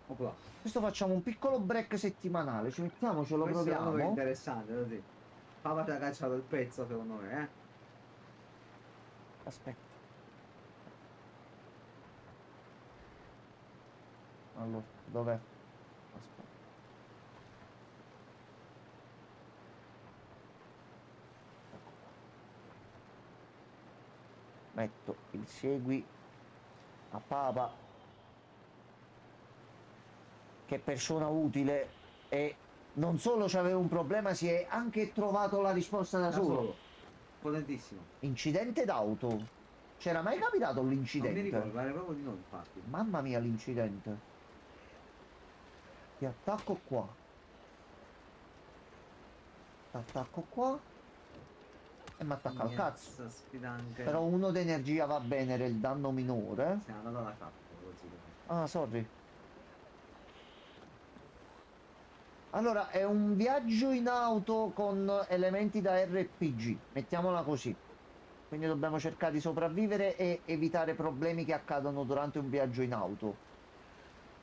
Opla. Questo facciamo un piccolo break settimanale. Ci mettiamo, ce lo Questo secondo me è proviamo. interessante, così. Papà ti ha cacciato il pezzo secondo me, eh? Aspetta. Allora, dov'è? Aspetta. Ecco qua. Metto il segui a Papa, che persona utile, e non solo c'aveva un problema, si è anche trovato la risposta da Da solo. solo. Potentissimo. Incidente d'auto. C'era mai capitato Non mi ricordo, l'incidente? pare proprio di no, infatti. Mamma mia, l'incidente. Ti attacco qua. Ti attacco qua. E mi attacca al cazzo. Gnezza, sfida anche. Però uno d'energia va bene, era il danno minore. Si è andata la cappa, così. Ah, sorry. Allora, è un viaggio in auto con elementi da RPG, mettiamola così. Quindi dobbiamo cercare di sopravvivere e evitare problemi che accadono durante un viaggio in auto.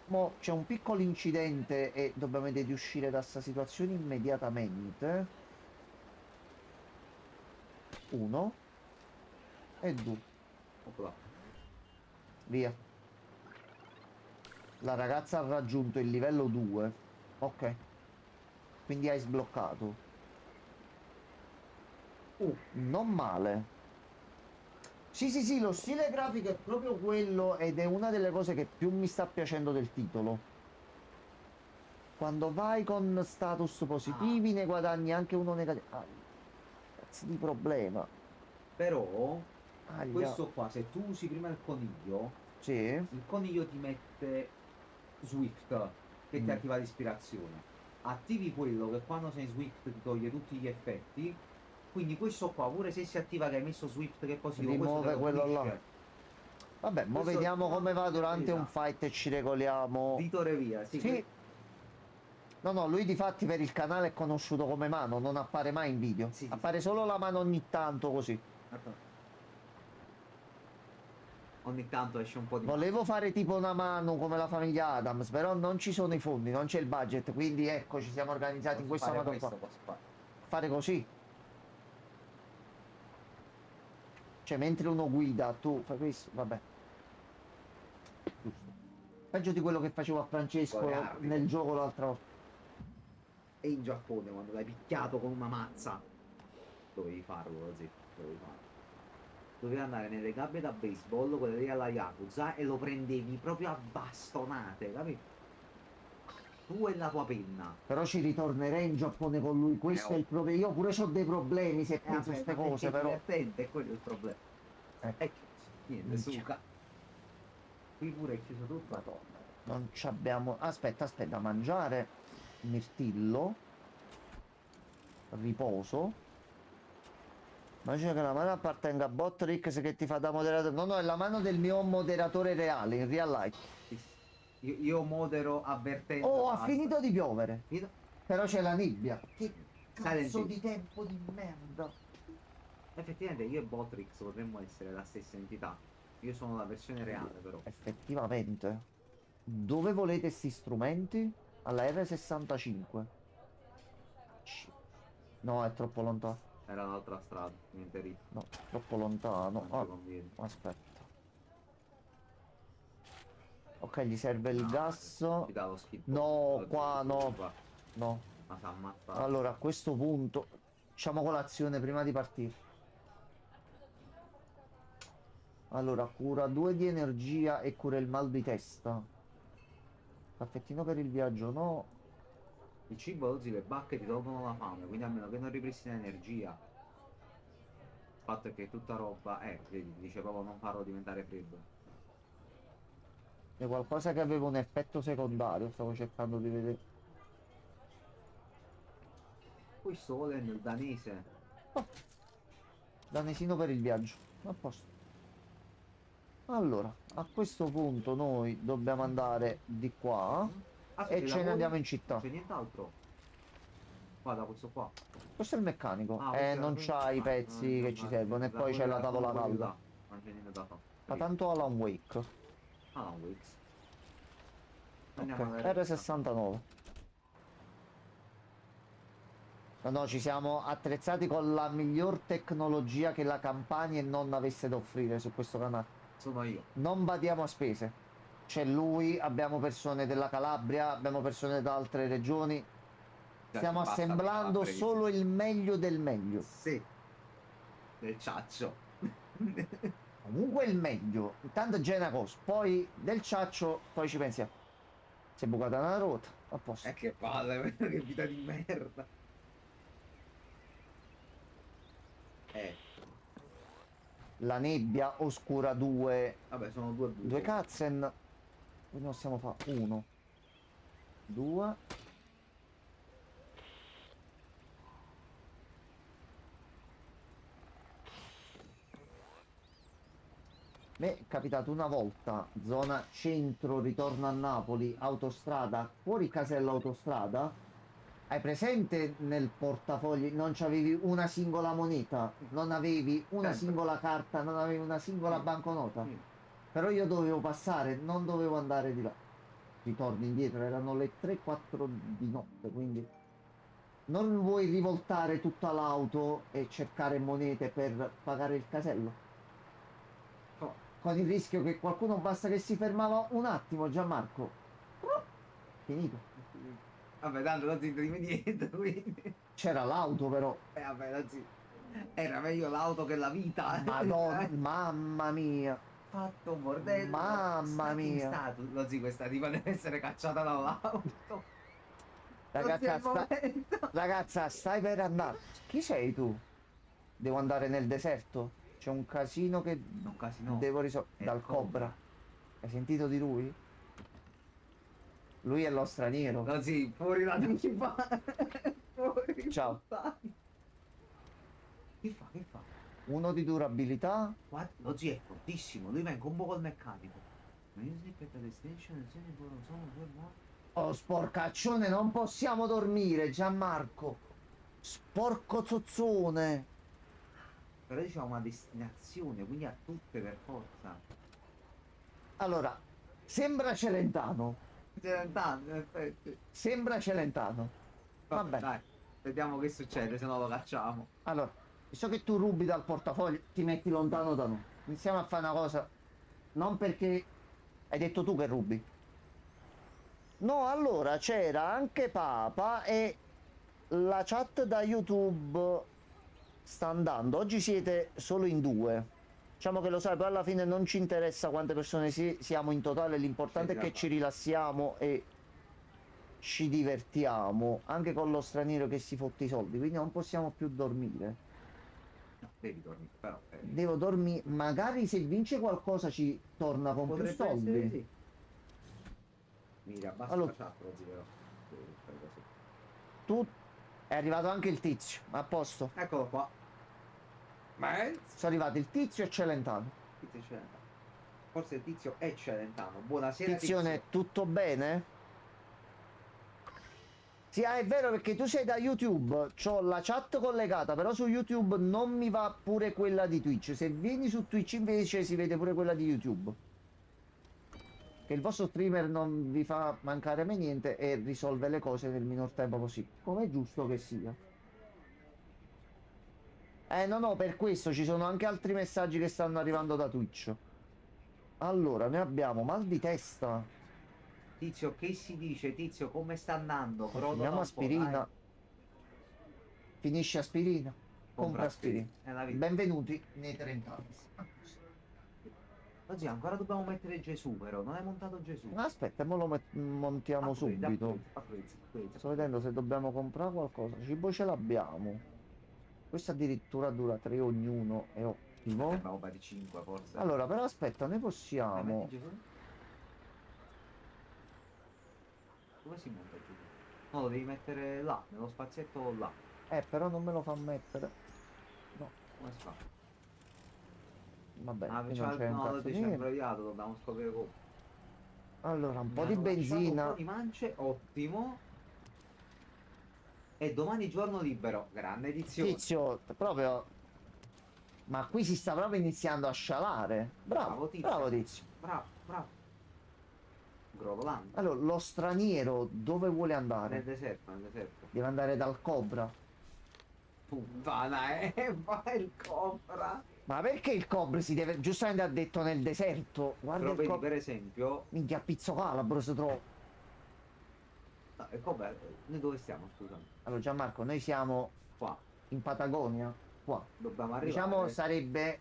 Mo' c'è un piccolo incidente e dobbiamo vedere di uscire da questa situazione immediatamente. Uno e due. Opla. Via. La ragazza ha raggiunto il livello 2. Ok. Quindi hai sbloccato. Non male. Sì, sì, sì, lo stile grafico è proprio quello ed è una delle cose che più mi sta piacendo del titolo. Quando vai con status Ah, positivi ne guadagni anche uno negativo. Ah, cazzo di problema. però, Aglia. questo qua, se tu usi prima Sì. il coniglio ti mette Swift, che ti Mm. attiva l'ispirazione. Attivi quello che quando sei in Swift ti toglie tutti gli effetti. Quindi questo qua, pure se si attiva che hai messo Swift che è positivo, questo te Rimuove lo quello là. pulisce. Vabbè, mo Questo vediamo no, come va per durante un carità. fight e ci regoliamo. Vitore via, sì, Sì. No, no, lui difatti per il canale è conosciuto come mano, non appare mai in video. sì, sì, sì. Appare solo la mano ogni tanto così. Ogni tanto esce un po' di mano. Volevo fare tipo una mano come la famiglia Adams, però non ci sono i fondi, non c'è il budget, quindi ecco, ci siamo organizzati in Posso questo fare modo qua. questo, posso fare. Fare così. Cioè, mentre uno guida, tu fai questo, vabbè. Giusto. Peggio di quello che facevo a Francesco Goliardico. nel gioco l'altra volta. E in Giappone quando l'hai picchiato con una mazza. Dovevi farlo, così. Dovevi farlo. Dovevi andare nelle gabbie da baseball, quelle lì alla Yakuza, e lo prendevi proprio a bastonate, capito? Tu e la tua penna. Però ci ritornerei in Giappone con lui, questo è Oh. il problema. Io pure ho dei problemi se penso a Vabbè, queste ma perché cose, è però. divertente, è quello il problema. Ecco, E niente, minchia. suca. Qui pure è chiuso tutto. Madonna. Non ci abbiamo. Aspetta, aspetta, da mangiare. Mirtillo. riposo. Immagino che la mano appartenga a Botrix che ti fa da moderatore. No, no, è la mano del mio moderatore reale, in real life. Io modero avvertendo. Oh, ha basta. finito di piovere. Finito? Però c'è la nebbia. Che Silent cazzo Hill. di tempo di merda. Effettivamente io e Botrix potremmo essere la stessa entità. Io sono la versione reale però. Effettivamente. Dove volete sti strumenti? Alla R65. No, è troppo lontano. Era l'altra strada, niente lì. No, troppo lontano. Non ci Ah, conviene. aspetta. Ok, gli serve il No, gas. ci dà lo skip. No, qua no. Qua. No. Ma si ammazza. Allora, a questo punto facciamo colazione prima di partire. Allora, cura 2 di energia e cura il mal di testa. Caffettino per il viaggio, no. Il cibo oggi le bacche ti tolgono la fame, quindi a meno che non ripristina energia. Il fatto è che tutta roba, vedi, dice proprio non farlo diventare freddo. È qualcosa che aveva un effetto secondario, stavo cercando di vedere. Poi Solen, il danese. Oh, danesino per il viaggio. A posto. Allora, a questo punto noi dobbiamo andare di qua Ah, e ce ne andiamo in non città. c'è nient'altro. Guarda questo qua. Questo è il meccanico. Ah, questo è Non c'ha i pezzi che ci servono e poi c'è la tavola calda. Non c'è niente da fare. Ma tanto Alan Wake. Ah, no, Wix. Ok, Andiamo alla retta. R69. No, no, ci siamo attrezzati con la miglior tecnologia che la Campania non avesse da offrire su questo canale. Sono io. Non badiamo a spese. C'è lui, abbiamo persone della Calabria, abbiamo persone da altre regioni. Stiamo Basta, assemblando presi. solo il meglio del meglio. Sì. Del ciaccio. Comunque il meglio. Intanto già è una cosa. Poi del ciaccio, poi ci pensiamo. Si è bucata una ruota. A posto. Che palle, che vita di merda. La nebbia oscura due Vabbè, sono due buche. due cutscene. Quindi possiamo fare uno, due. Mi è capitato una volta, zona centro, ritorno a Napoli, autostrada, fuori casello autostrada. Hai presente nel portafogli non c'avevi una singola moneta, non avevi una Sempre. singola carta, non avevi una singola Mm. banconota. Mm. Però io dovevo passare, non dovevo andare di là. Ritorni indietro, erano le 3-4 di notte, quindi non vuoi rivoltare tutta l'auto e cercare monete per pagare il casello. Oh. Con il rischio che qualcuno basta che si fermava un attimo, Gianmarco. Finito. Vabbè, tanto non ti dimmi niente, quindi. C'era l'auto però. Vabbè, anzi, era meglio l'auto che la vita. Madonna, mamma mia. Fatto un bordello. Mamma mia. Lo zio, questa tipa deve essere cacciata dall'auto. Ragazza, ragazza, stai per andare. Chi sei tu? Devo andare nel deserto. C'è un casino che Un casino. devo risolvere. È Dal il Cobra. Cobra. Hai sentito di lui? Lui è lo straniero. Lo zio, fuori la tipa. Fuori. Ciao. Che fa? Che fa? Uno di durabilità. Guarda, lo zio è fortissimo, lui va in combo col meccanico. Destination, Oh, sporcaccione, non possiamo dormire, Gianmarco. Sporco zozzone. però diciamo una destinazione, quindi a tutte per forza. Allora, sembra Celentano. C'è tanto, in effetti. Sembra Celentano. Vabbè. Dai, vediamo che succede, se no lo cacciamo. Allora, visto che tu rubi dal portafoglio, ti metti lontano da noi. Iniziamo a fare una cosa. Non perché hai detto tu che rubi. No, allora c'era anche Papa e la chat da YouTube sta andando. Oggi siete solo in due. Diciamo che lo sai, poi alla fine non ci interessa quante persone siamo in totale, l'importante è che ci rilassiamo e ci divertiamo, anche con lo straniero che si fotte i soldi, quindi non possiamo più dormire. No, devi dormire, però. Devo dormire, magari se vince qualcosa ci torna con più Potrebbe soldi. essere sì. Mira, basta Allora, chat, lo zio, però. Devi fare così. tu È arrivato anche il tizio, a posto. Eccolo qua. Beh, Sono arrivati il tizio e Celentano. tizio Celentano. Forse il tizio è Celentano. Buonasera Tizione, tizio. tutto bene? Sì, è vero perché tu sei da YouTube, c'ho la chat collegata, però su YouTube non mi va pure quella di Twitch. Se vieni su Twitch invece si vede pure quella di YouTube. Che il vostro streamer non vi fa mancare mai niente e risolve le cose nel minor tempo possibile. Come è giusto che sia. No, no, per questo ci sono anche altri messaggi che stanno arrivando da Twitch. Allora, noi abbiamo mal di testa. Tizio, che si dice? Tizio, come sta andando? Brodola Consumiamo un po', dai. aspirina. Finisce aspirina. Compra Compra aspirina. aspirina. È la vita. Benvenuti nei 30 anni. Oggi ancora dobbiamo mettere Gesù, però. Non hai montato Gesù. Aspetta, mo lo montiamo Upgrade, subito. upgrade, upgrade, upgrade, Sto upgrade. vedendo se dobbiamo comprare qualcosa. Cibo ce l'abbiamo. Questo addirittura dura 3 ognuno, è ottimo. Abbiamo fare 5 forse. Allora, però aspetta, noi Metti possiamo... Gesù. Dove si monta Gesù? No, lo devi mettere là, nello spazietto là. Però non me lo fa mettere. No, Come si fa? vabbè, Ah, qui non c'è un no, lo cazzo di dice niente. imbrogliato, dobbiamo scoprire come. Allora, un Mi po' di hanno lasciato un po' benzina. di mance, ottimo. E domani giorno libero, grande edizione. Tizio, proprio... Ma qui si sta proprio iniziando a scialare. Bravo, Bravo tizio. bravo tizio. Bravo, bravo. Grovolando. Allora, lo straniero dove vuole Nel andare? deserto, nel deserto. Deve andare dal Cobra. Puttana, vai il cobra. Ma perché il Cobra si deve... Giustamente ha detto nel deserto. Guarda Però il vedi, Cobra. per esempio, Minchia, a Pizzo Calabro si trova. no, il cobra, noi dove stiamo, scusami? Allora, Gianmarco, noi siamo Qua, in Patagonia. Qua. dobbiamo Diciamo arrivare. sarebbe...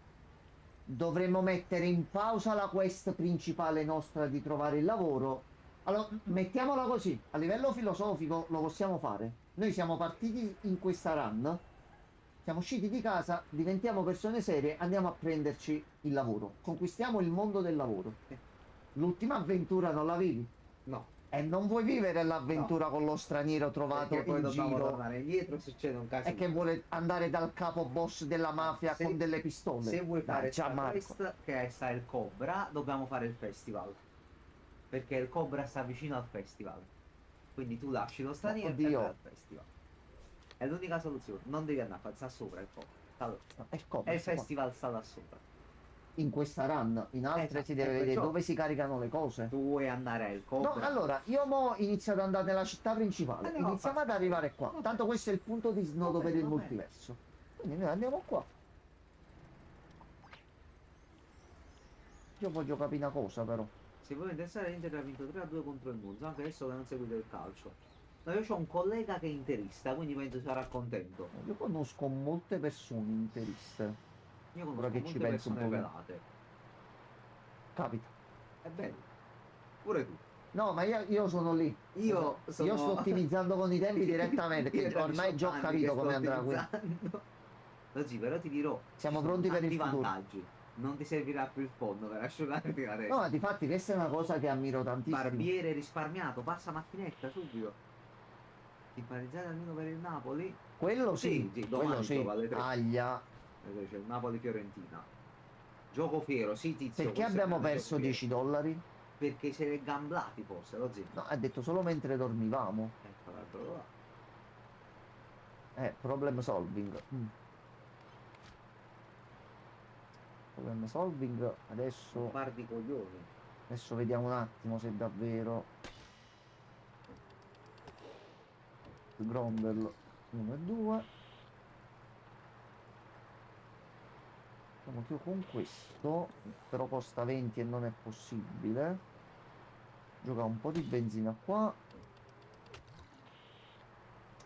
Dovremmo mettere in pausa la quest principale nostra di trovare il lavoro. Allora, mettiamola così, a livello filosofico lo possiamo fare. Noi siamo partiti in questa run, siamo usciti di casa, diventiamo persone serie, andiamo a prenderci il lavoro. Conquistiamo il mondo del lavoro. L'ultima avventura non la vivi? No, E non vuoi vivere l'avventura con lo straniero trovato perché poi in dobbiamo giro tornare indietro e succede un caso. e che vuole andare dal capo boss della mafia Se- con delle pistole. Se vuoi Dai, fare sta Gianmarco. quest, che sta il cobra, dobbiamo fare il festival. Perché il cobra sta vicino al festival. Quindi tu lasci lo straniero e Oddio. vai al festival. È l'unica soluzione. Non devi andare a fare, sta sopra il cobra. È il Cobra, E il sta qua. festival sta là sopra. In questa run, in altre Esatto, si deve e vedere perciò dove si caricano le cose. Tu vuoi andare al No, cobra? allora, io mo inizio ad andare nella città principale. Andiamo a Iniziamo ad fare- arrivare qua. Va Tanto questo è il punto di snodo Va bene, per il va bene. multiverso. Quindi noi andiamo qua. Io voglio capire una cosa però. Se vuoi interessare, l'Inter ha vinto 3-2 contro il Monza, anche adesso che non seguite il calcio. No, io ho un collega che è interista, quindi penso sarà contento. Io conosco molte persone interiste. Io Ora conosco che molte ci penso un persone po'. pelate. Capita. È bello. Pure tu. No, ma io sono lì. Io sono... Io sto ottimizzando con i tempi direttamente, Io che da ormai 18 già ho anni capito che come sto andrà qui. ottimizzando. Oggi però ti dirò, Siamo ci sono pronti per il tanti futuro. vantaggi. Non ti servirà più il fondo per asciugarti la No, testa. ma difatti questa è una cosa che ammiro tantissimo. Barbiere risparmiato, passa macchinetta subito. Simpatizzate almeno per il Napoli. Quello sì, Sì, quello domani sì. gioca alle 3. Aglia. C'è il Napoli-Fiorentina. Gioco fiero, sì tizio. Perché questo è abbiamo un grande perso gioco fiero. 10 dollari? Perché se le gamblati forse, lo zio. No, ha detto solo mentre dormivamo. Ecco, eccolo là. Problem solving. Problem solving. Adesso, Un par di coglioni. adesso vediamo un attimo se davvero. Grondel 1 e 2. Diciamo che io con questo, però costa 20 e non è possibile. Gioca un po' di benzina qua.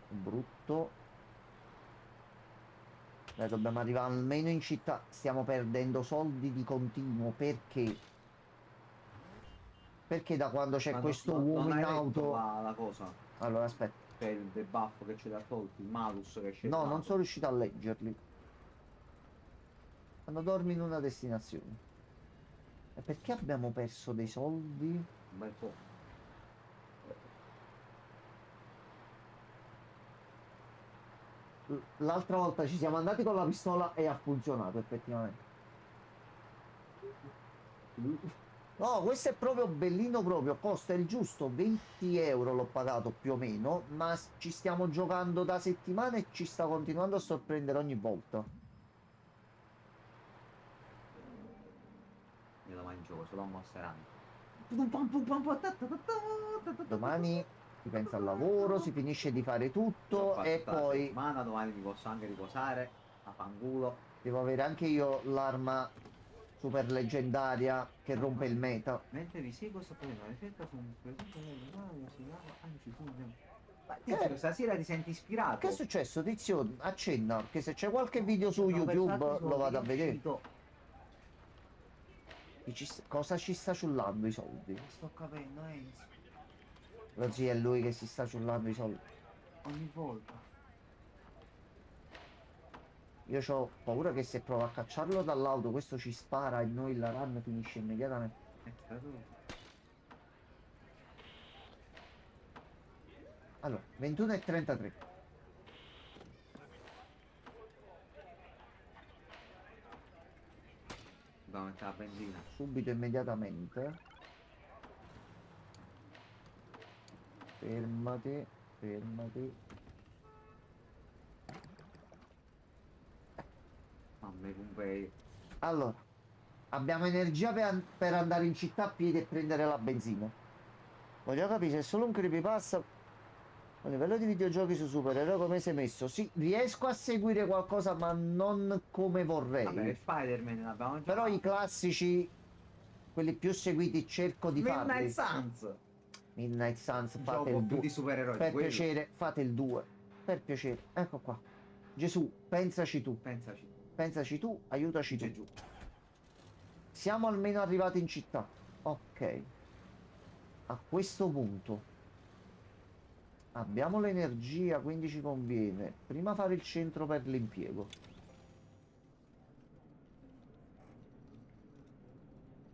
Brutto. Dobbiamo arrivare almeno in città. Stiamo perdendo soldi di continuo. Perché? Perché da quando c'è Ma questo non uomo in hai letto auto... la cosa? Allora, aspetta. Cioè il debuff che c'è da tolti, il malus che c'è No, non sono riuscito a leggerli. Quando dormi in una destinazione. E perché abbiamo perso dei soldi? un bel po'. l'altra volta ci siamo andati con la pistola e ha funzionato effettivamente. No, questo è proprio bellino proprio, costa il giusto 20 euro l'ho pagato più o meno, ma ci stiamo giocando da settimane e ci sta continuando a sorprendere ogni volta. Io domani gioco solo a Monster Hunter. Domani si pensa al lavoro, si finisce di fare L'ho tutto fatto e tutta la poi settimana, domani mi posso anche riposare, a fanculo. devo avere anche io l'arma super leggendaria che rompe il meta. Mentre vi seguo sto facendo una ricerca su un presente che si chiama Anci Fulvio. Ma Che, tizio, stasera ti senti che è ispirato? successo, Tizio? Accenna, perché se c'è qualche video Ci su abbiamo perso altri YouTube lo soldi, vado è a vedere. uscito. Cosa ci sta ciullando i soldi? Non sto capendo, Enzo. Lo zio è lui che si sta ciullando i soldi. Ogni volta. Io ho paura che se provo a cacciarlo dall'auto questo ci spara e noi la run finisce immediatamente. Extra tu. Allora, 21:33. Dobbiamo mettere la benzina. Subito, immediatamente. Fermati, fermati. Mamma mia, Pompei. Allora, abbiamo energia per andare in città a piedi e prendere la benzina. Voglio capire se è solo un creepypasta. A livello di videogiochi su supereroi come sei messo? Sì, riesco a seguire qualcosa, ma non come Vabbè, vorrei. Spider-Man l'abbiamo già Però i fatto. classici, quelli più seguiti, cerco di Midnight farli. Suns. Midnight Suns, fate Gioco il più 2. di supereroi di Per quello. piacere, fate il 2. Per piacere, ecco qua. Gesù, pensaci tu. Pensaci. Pensaci tu, aiutaci tu. Gesù. Siamo almeno arrivati in città. Ok. A questo punto abbiamo l'energia, quindi ci conviene prima fare il centro per l'impiego.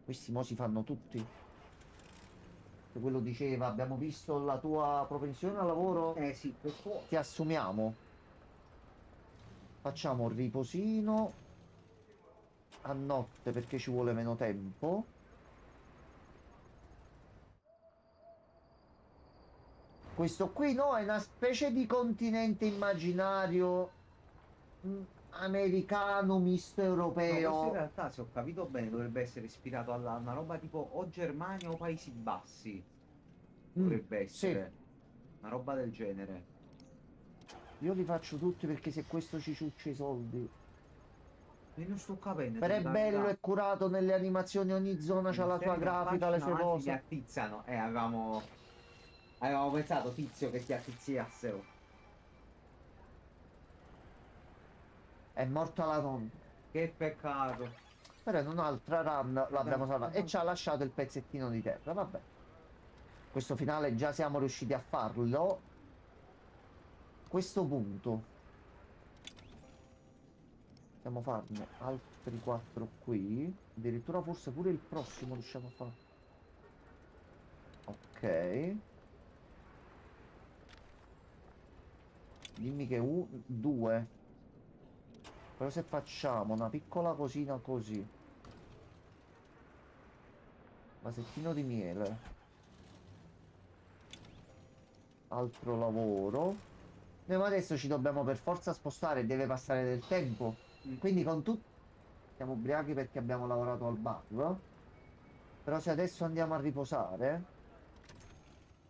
Questi mo si fanno tutti. Se quello diceva, abbiamo visto la tua propensione al lavoro, Eh sì, per forza. ti assumiamo. Facciamo un riposino a notte perché ci vuole meno tempo. Questo qui no, è una specie di continente immaginario americano misto No, questo in europeo. realtà, se ho capito bene, dovrebbe essere ispirato a una roba tipo o Germania o Paesi Bassi. Dovrebbe Sì, essere una roba del genere. io li faccio tutti perché se questo ci ciuccia i soldi. Io non sto capendo, Però devo è la bello, verità. è curato nelle animazioni, ogni zona I c'ha la sua misteri mi grafica, le affascinano, sue anzi mi cose. attizzano. Avevamo pensato, tizio, che ti attizziassero. È morta la nonna. Che peccato. Però in un'altra run l'abbiamo salvata e Abbiamo- ci ha lasciato il pezzettino di terra. Vabbè, questo finale già siamo riusciti a farlo. A questo punto possiamo farne altri 4 qui. Addirittura forse pure il prossimo riusciamo a fare. Ok. Dimmi che 2. Però se facciamo una piccola cosina così. Vasettino di miele. Altro lavoro. Noi ma adesso ci dobbiamo per forza spostare, deve passare del tempo. Mm. Quindi con tutto siamo ubriachi perché abbiamo lavorato al bar. Però se adesso andiamo a riposare,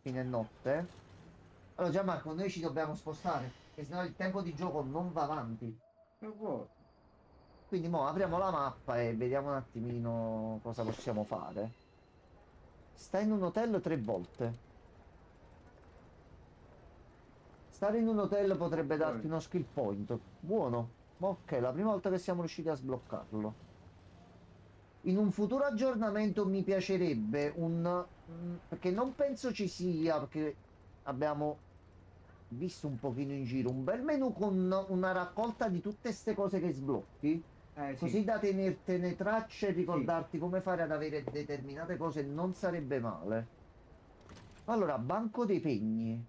fine notte. Allora Gianmarco, noi ci dobbiamo spostare, perché sennò il tempo di gioco non va avanti. Per forza. Quindi mo apriamo la mappa e vediamo un attimino cosa possiamo fare. Sta in un hotel 3 volte. Stare in un hotel potrebbe darti uno skill point. Buono. Ok, la prima volta che siamo riusciti a sbloccarlo. In un futuro aggiornamento mi piacerebbe perché non penso ci sia, perché abbiamo visto un pochino in giro, un bel menu con una raccolta di tutte queste cose che sblocchi, Sì, così da tenertene traccia e sì. ricordarti come fare ad avere determinate cose non sarebbe male. Allora, banco dei pegni.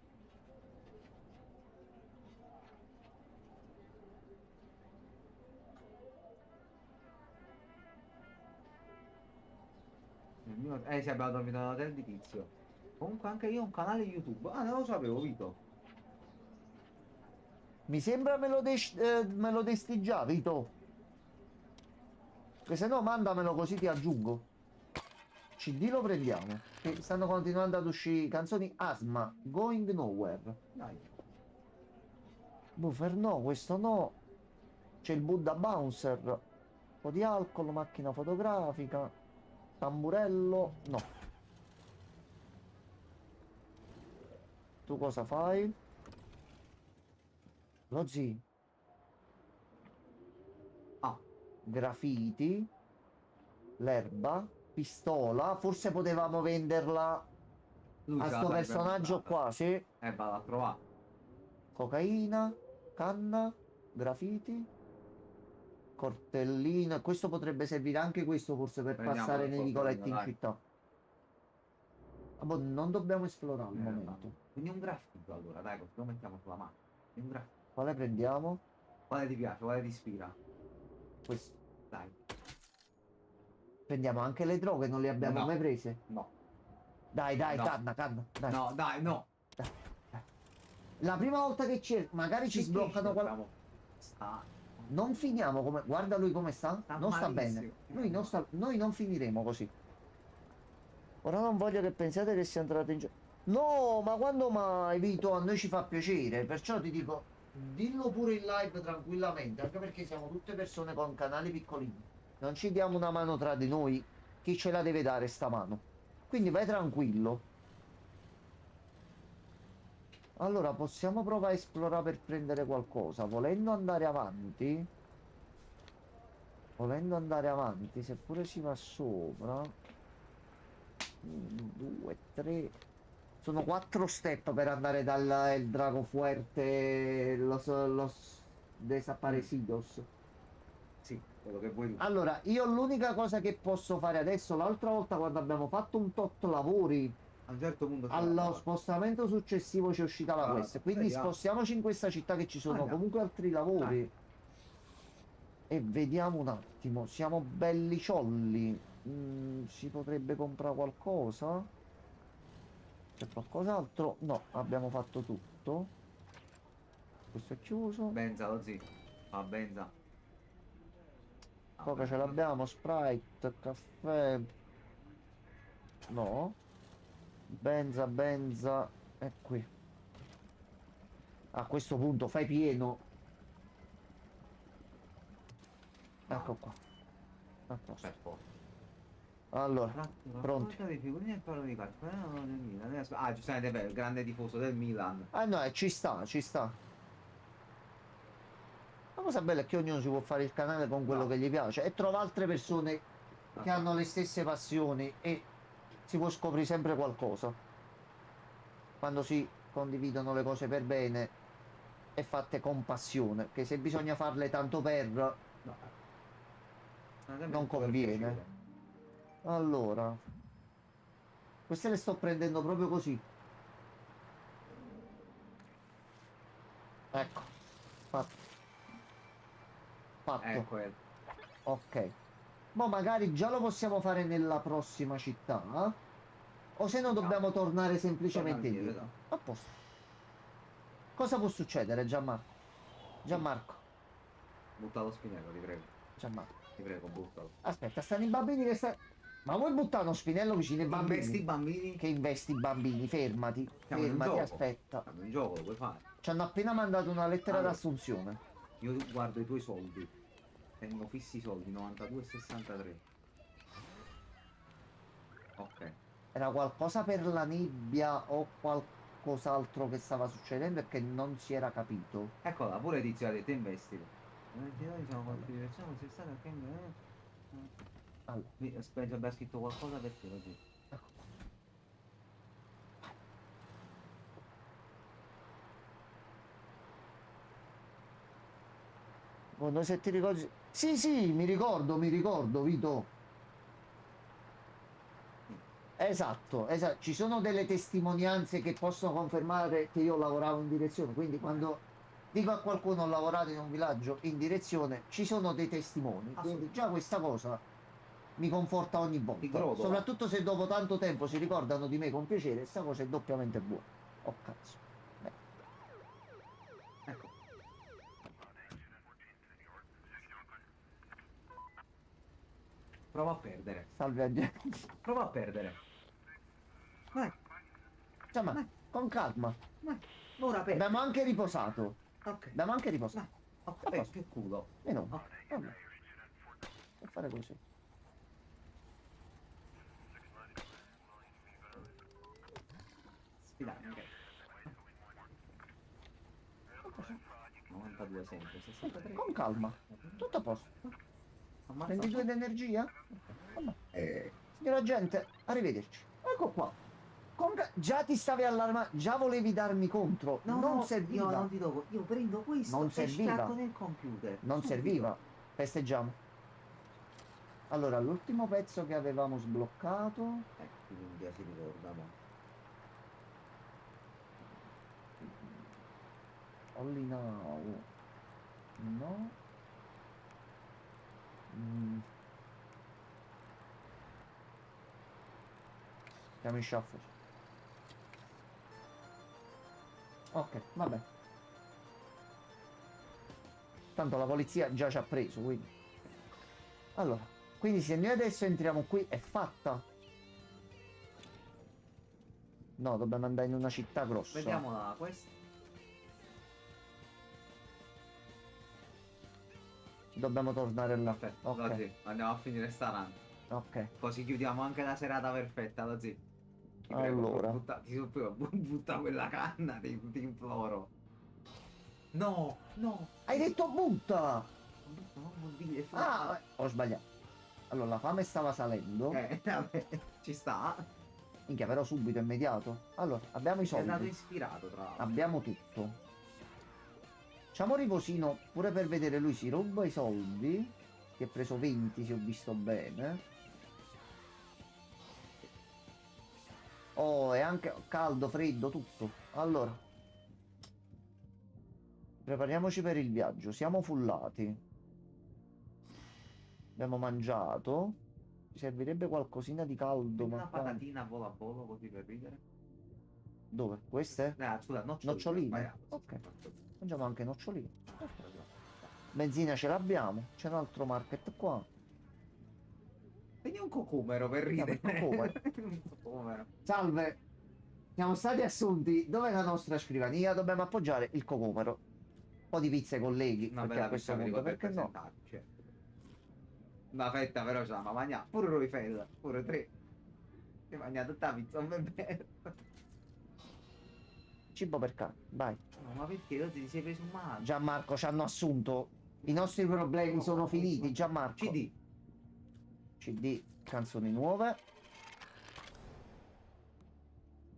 Sì, abbiamo dormito nell'hotel di Tizio. Comunque anche io ho un canale YouTube. Ah, non lo sapevo, Vito. Mi sembra me lo desti già, Vito. Che se no mandamelo così ti aggiungo. CD lo prendiamo. Che stanno continuando ad uscire canzoni Asma, Going Nowhere. Dai. Buffer no, questo no. C'è il Buddha Bouncer. Un po' di alcol, macchina fotografica. Tamburello, no. Tu cosa fai? Lo zii. Ah, Graffiti. L'erba. Pistola. Forse potevamo venderla lui a ce la sto sarebbe personaggio comprata. qua, sì. Vado a trovare. Cocaina. Canna. Graffiti. Cortellino. Questo potrebbe servire anche questo forse per Prendiamolo passare il nei coltellino, vicoletti in dai. città. Ah, boh, non dobbiamo esplorare al Realtà. momento. Quindi un graffito allora, dai, così lo mettiamo sulla mano. Un graffito. Quale prendiamo? Quale ti piace? Quale ti ispira? Questo. Dai. Prendiamo anche le droghe, non le abbiamo mai No, prese. no, Dai, dai, no, canna, canna, dai, no, dai, no. dai, dai. La prima volta che magari ci Che ci sbloccano dobbiamo? Sta, Non finiamo come. Guarda lui come sta. sta Non sta bene. malissimo. No. Noi non finiremo così. Ora non voglio che pensiate che sia entrato in gioco. No, ma quando mai, Vito? A noi ci fa piacere. Perciò ti dico, dillo pure in live tranquillamente. Anche perché siamo tutte persone con canali piccolini. Non ci diamo una mano tra di noi. Chi ce la deve dare sta mano? Quindi vai tranquillo. Allora, possiamo provare a esplorare per prendere qualcosa. Volendo andare avanti, seppure si va sopra. 1, 2, 3. Sono 4 step per andare dal el Drago Fuerte, los Mm, Desaparecidos. sì, quello che vuoi tu. Allora, io l'unica cosa che posso fare adesso, l'altra volta quando abbiamo fatto un tot lavori, A un certo punto ce la allo fa. spostamento successivo ci è uscita la Allora, quest. Quindi vediamo. spostiamoci in questa città che ci sono Andiamo. comunque altri Dai. lavori e vediamo un attimo. Siamo belli ciolli. Si potrebbe comprare qualcosa? C'è qualcos'altro? No, abbiamo fatto tutto. Questo è chiuso. Benza, lo zio. Ah, Benza. Coca Vabbè, ce l'abbiamo. Sprite, caffè. No. Benza, benza. È qui. A questo punto fai pieno. no, Ecco qua. A posto. per forza. Allora, pronti. Racconta dei figurini e parlo di calcio. Del Milan. Ah, giustamente, è vero, il grande tifoso del Milan. Ah no, ci sta, ci sta. La cosa bella è che ognuno si può fare il canale con quello Bravo. che gli piace e trova altre persone che Ah, hanno le stesse passioni e si può scoprire sempre qualcosa. Quando si condividono le cose per bene e fatte con passione, che se bisogna farle tanto per no, sempre non tutto per conviene. piacere. Allora, queste le sto prendendo proprio così. Ecco, fatto, fatto. Ecco, Ok. Ma magari già lo possiamo fare nella prossima città. O se no andiamo. dobbiamo tornare Torna semplicemente indietro, dai. indietro. A posto. Cosa può succedere, Gianmarco? Gianmarco, Butta lo spinello, ti prego. Gianmarco. Ti prego, buttalo. Aspetta, stanno i bambini che sta. Ma vuoi buttare uno spinello vicino ai Investi i bambini? bambini. Che investi i bambini? Fermati, Siamo in un fermati, gioco. aspetta. Siamo in un gioco, lo puoi fare. Ci hanno appena mandato una lettera Allora, d'assunzione. io guardo i tuoi soldi. Tengo fissi i soldi, 92,63. Ok. Era qualcosa per la nebbia o qualcos'altro che stava succedendo e che non si era capito. Eccola, pure Tizio ha detto investito. Noi siamo Allora, considerazione, se state anche. allora, Spero abbia scritto qualcosa per te così. ecco qua. Secondo se ti ricordi. Sì, sì, mi ricordo, Vito. Esatto, esatto. Ci sono delle testimonianze che possono confermare che io lavoravo in direzione, quindi Ok, quando dico a qualcuno ho lavorato in un villaggio in direzione, ci sono dei testimoni, quindi già assolutamente. questa cosa mi conforta ogni Ti volta. grodo. Soprattutto se dopo tanto tempo si ricordano di me con piacere, sta cosa è doppiamente buona. Oh cazzo. Beh, Ecco. Prova a perdere. salve agente. Prova a perdere. Vai, Insomma, vai, con calma. vai. Ora perdi. Abbiamo anche riposato. Ok. Abbiamo anche riposato. Vai. Ok, A posto. che culo. E no. Ok. Vabbè. Può fare così. Sfidare, ok. 92 sempre, 63. Con calma. Tutto a posto. Ammazza. 22 di energia? Vabbè. Signora agente, arrivederci. Ecco qua. Già ti stavi allarmando, già volevi darmi contro. No, Non no, serviva. io non ti do, io prendo questo Non e serviva. scatto nel computer. Non Subito. serviva. Festeggiamo. Allora, l'ultimo pezzo che avevamo sbloccato. Quindi si ricorda, mo. Only now. No. Mm. Siamo in shuffle. Ok, vabbè. Tanto la polizia già ci ha preso, quindi. Allora, quindi se noi adesso entriamo qui è fatta. No, dobbiamo andare in una città grossa. Vediamola questa. Dobbiamo tornare là. Perfetto, Ok, così andiamo a finire sta run. ok. Così chiudiamo anche la serata perfetta, così. Ti prego, Allora. ti supplico, butta quella canna, ti imploro. No, no. Hai detto butta! Non vuol dire Ah, ho sbagliato. Allora, la fame stava salendo. vabbè, ci sta. Minchia, però subito, immediato. Allora, abbiamo i Sei stato soldi. ispirato, tra l'altro. Abbiamo tutto. Facciamo riposino pure per vedere lui si ruba i soldi. Che ha preso 20 se ho visto bene. Oh, è anche caldo, freddo, tutto. Allora. Prepariamoci per il viaggio. Siamo fullati. Abbiamo mangiato. Ci servirebbe qualcosina di caldo. Una Ma qua- patatina a volo a volo, così per ridere. Dove? Queste? Scusa, Noccioline? sbagliato. Ok. Mangiamo anche noccioline. Benzina ce l'abbiamo. C'è un altro market qua. Prendi un cocomero per Andiamo, ridere. il cocomero. Un cocomero. Salve. Siamo stati assunti. Dov'è la nostra scrivania? Dobbiamo appoggiare il cocomero. Un po' di pizza ai colleghi. Una Perché bella a questo pizza punto, per perché no? presentarci, certo. Una fetta però ce la mangiare. Pure Roifel, pure 3. Ti mangia tutta la pizza, un bebè. Cibo per cane. Vai. No, ma perché ti sei preso male? Gianmarco, ci hanno assunto. I nostri problemi sono finiti. Gianmarco. CD. CD, canzoni nuove.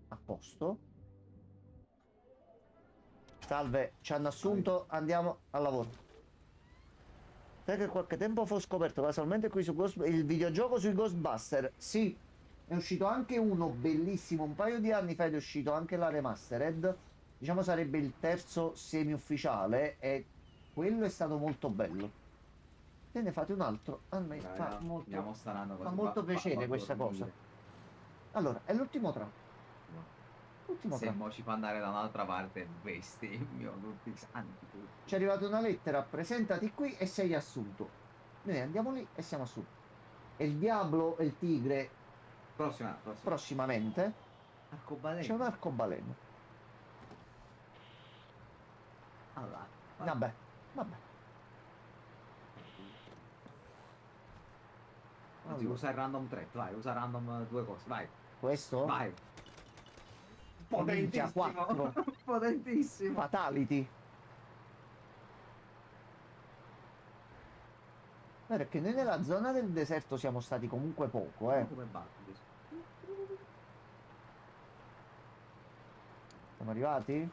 A posto. Salve, ci hanno assunto, andiamo al lavoro. Sai che qualche tempo fa ho scoperto casualmente qui su il videogioco sui Ghostbuster. Sì, è uscito anche uno bellissimo, un paio di anni fa ed è uscito anche la remastered. Diciamo sarebbe il terzo semi-ufficiale e quello è stato molto bello. Te ne fate un altro. A me fa molto, Andiamo stanando fa molto piacere questa cosa. Allora, è l'ultimo tram. L'ultimo Se tram. mo ci fa andare da un'altra parte, bestemmio, tutti santi. Tutti. Ci è arrivata una lettera, presentati qui e sei assunto. Noi andiamo lì e siamo assunti. E il diavolo e il tigre Prossima. prossimamente. Arcobaleno. C'è un arcobaleno. Allora. Vabbè. Oggi usa il random threat, vai, usa random due cose, vai. Questo? Vai. Minchia, 4. Potentissimo. Fatality. Perché noi nella zona del deserto siamo stati comunque poco, Come batti? Siamo arrivati? I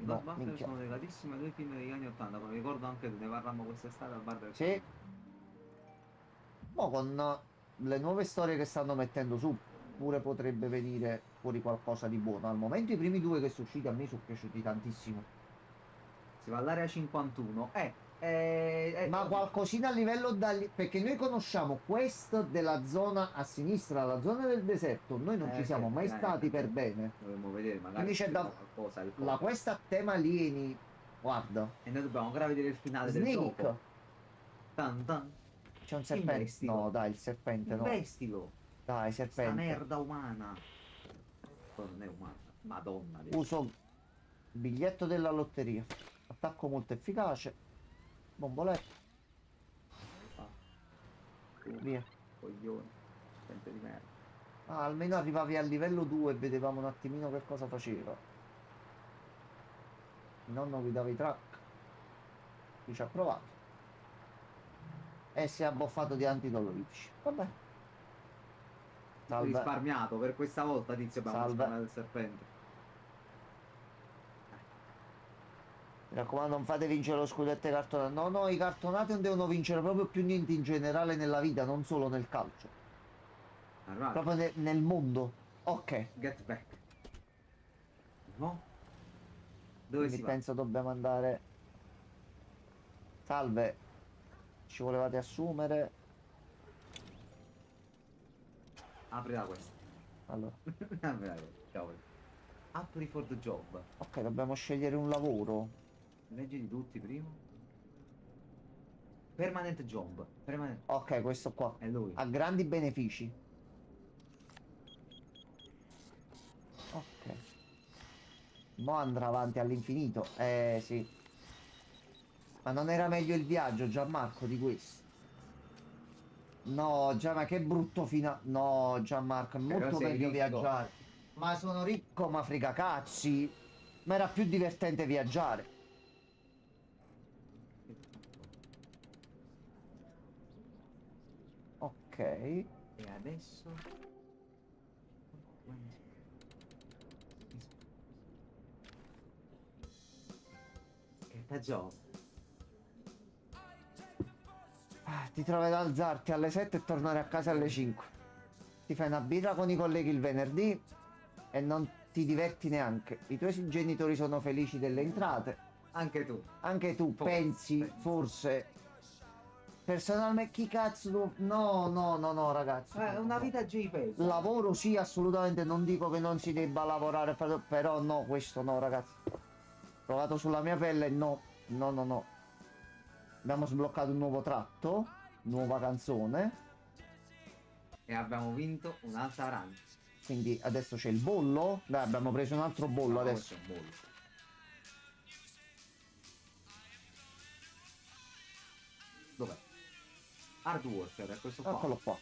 No, Ghostbusters minchia. sono dei gatissimi due film degli anni 80, come ricordo anche tu, ne parlammo quest'estate al bar del Sì. Mo con le nuove storie che stanno mettendo su, pure potrebbe venire fuori qualcosa di buono. Al momento i primi due che sono usciti a me sono piaciuti tantissimo. Si va all'area 51. Ma qualcosina a livello perché noi conosciamo questo della zona a sinistra, la zona del deserto. Noi non ci Che siamo mai stati per effettivamente bene. dovremmo vedere, magari Quindi c'è scopriamo da qualcosa il la coso. questa a tema alieni. Guarda, E noi dobbiamo ancora vedere il finale del Snake. gioco. Tan tan. C'è un serpente. No, Investilo. dai, il serpente no. Investilo. Dai, Sta serpente. merda umana. Poi non è umana. Madonna. Uso biglietto della lotteria. Attacco molto efficace. Bomboletta. Ah, tu, Via. coglione. Gente di merda. Ah, almeno arrivavi al livello 2 e vedevamo un attimino che cosa faceva. Il nonno guidava i truck. Qui ci ha provato. E si è abboffato di antidolorifici. Vabbè. Salve. Risparmiato per questa volta, tizio, abbiamo Salve. risparmiato il serpente. Mi raccomando, non fate vincere lo scudetto ai cartonati. No, no, i cartonati non devono vincere proprio più niente in generale nella vita, non solo nel calcio. Allora, Proprio nel mondo. Ok. get back. No? Dove Quindi si va? penso dobbiamo andare. Salve. Ci volevate assumere. Aprila questa. Allora. Aprila questa, cavolo. Apri for the job. Ok, dobbiamo scegliere un lavoro. Leggi di tutti prima. Permanent job. Permanent. Ok, questo qua. È lui. Ha grandi benefici. Ok. Mo andrà avanti all'infinito. Sì. Ma non era meglio il viaggio, Gianmarco, di questo? No, ma che brutto finale. No, Gianmarco, è Però molto sei meglio ricco. viaggiare. Ma sono ricco, ma frega cazzi. Ma era più divertente viaggiare. Ok. E adesso... Get a job. Ti trovi ad alzarti alle 7 e tornare a casa alle 5. Ti fai una birra con i colleghi il venerdì e non ti diverti neanche. I tuoi genitori sono felici delle entrate. Anche tu. Anche tu pensi, forse. Personalmente, chi cazzo no, no, no, no, ragazzi. È una No. vita JPEG. Lavoro sì, assolutamente, non dico che non si debba lavorare, però no, questo no, ragazzi. Provato sulla mia pelle, no, no, no, no. Abbiamo sbloccato un nuovo tratto, nuova canzone, E abbiamo vinto un'altra run. quindi adesso c'è il bollo. Dai, abbiamo preso un altro bollo No, adesso. questo è un bollo. Dov'è? Hard worker, è questo qua. Eccolo qua.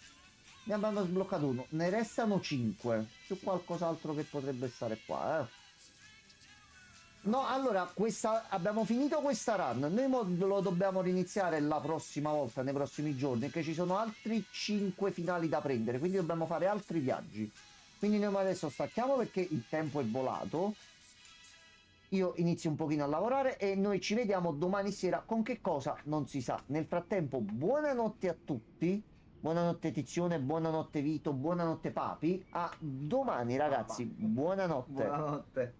Ne abbiamo sbloccato uno, ne restano 5. C'è qualcos'altro che potrebbe stare qua, eh. No, allora, abbiamo finito questa run. Noi lo dobbiamo riniziare la prossima volta, nei prossimi giorni, che ci sono altri 5 finali da prendere, quindi dobbiamo fare altri viaggi. Quindi noi adesso stacchiamo perché il tempo è volato. Io inizio un pochino a lavorare e noi ci vediamo domani sera con che cosa non si sa. Nel frattempo, buonanotte a tutti. Buonanotte Tizione, buonanotte Vito, buonanotte Papi. A domani ragazzi, buonanotte. Buonanotte.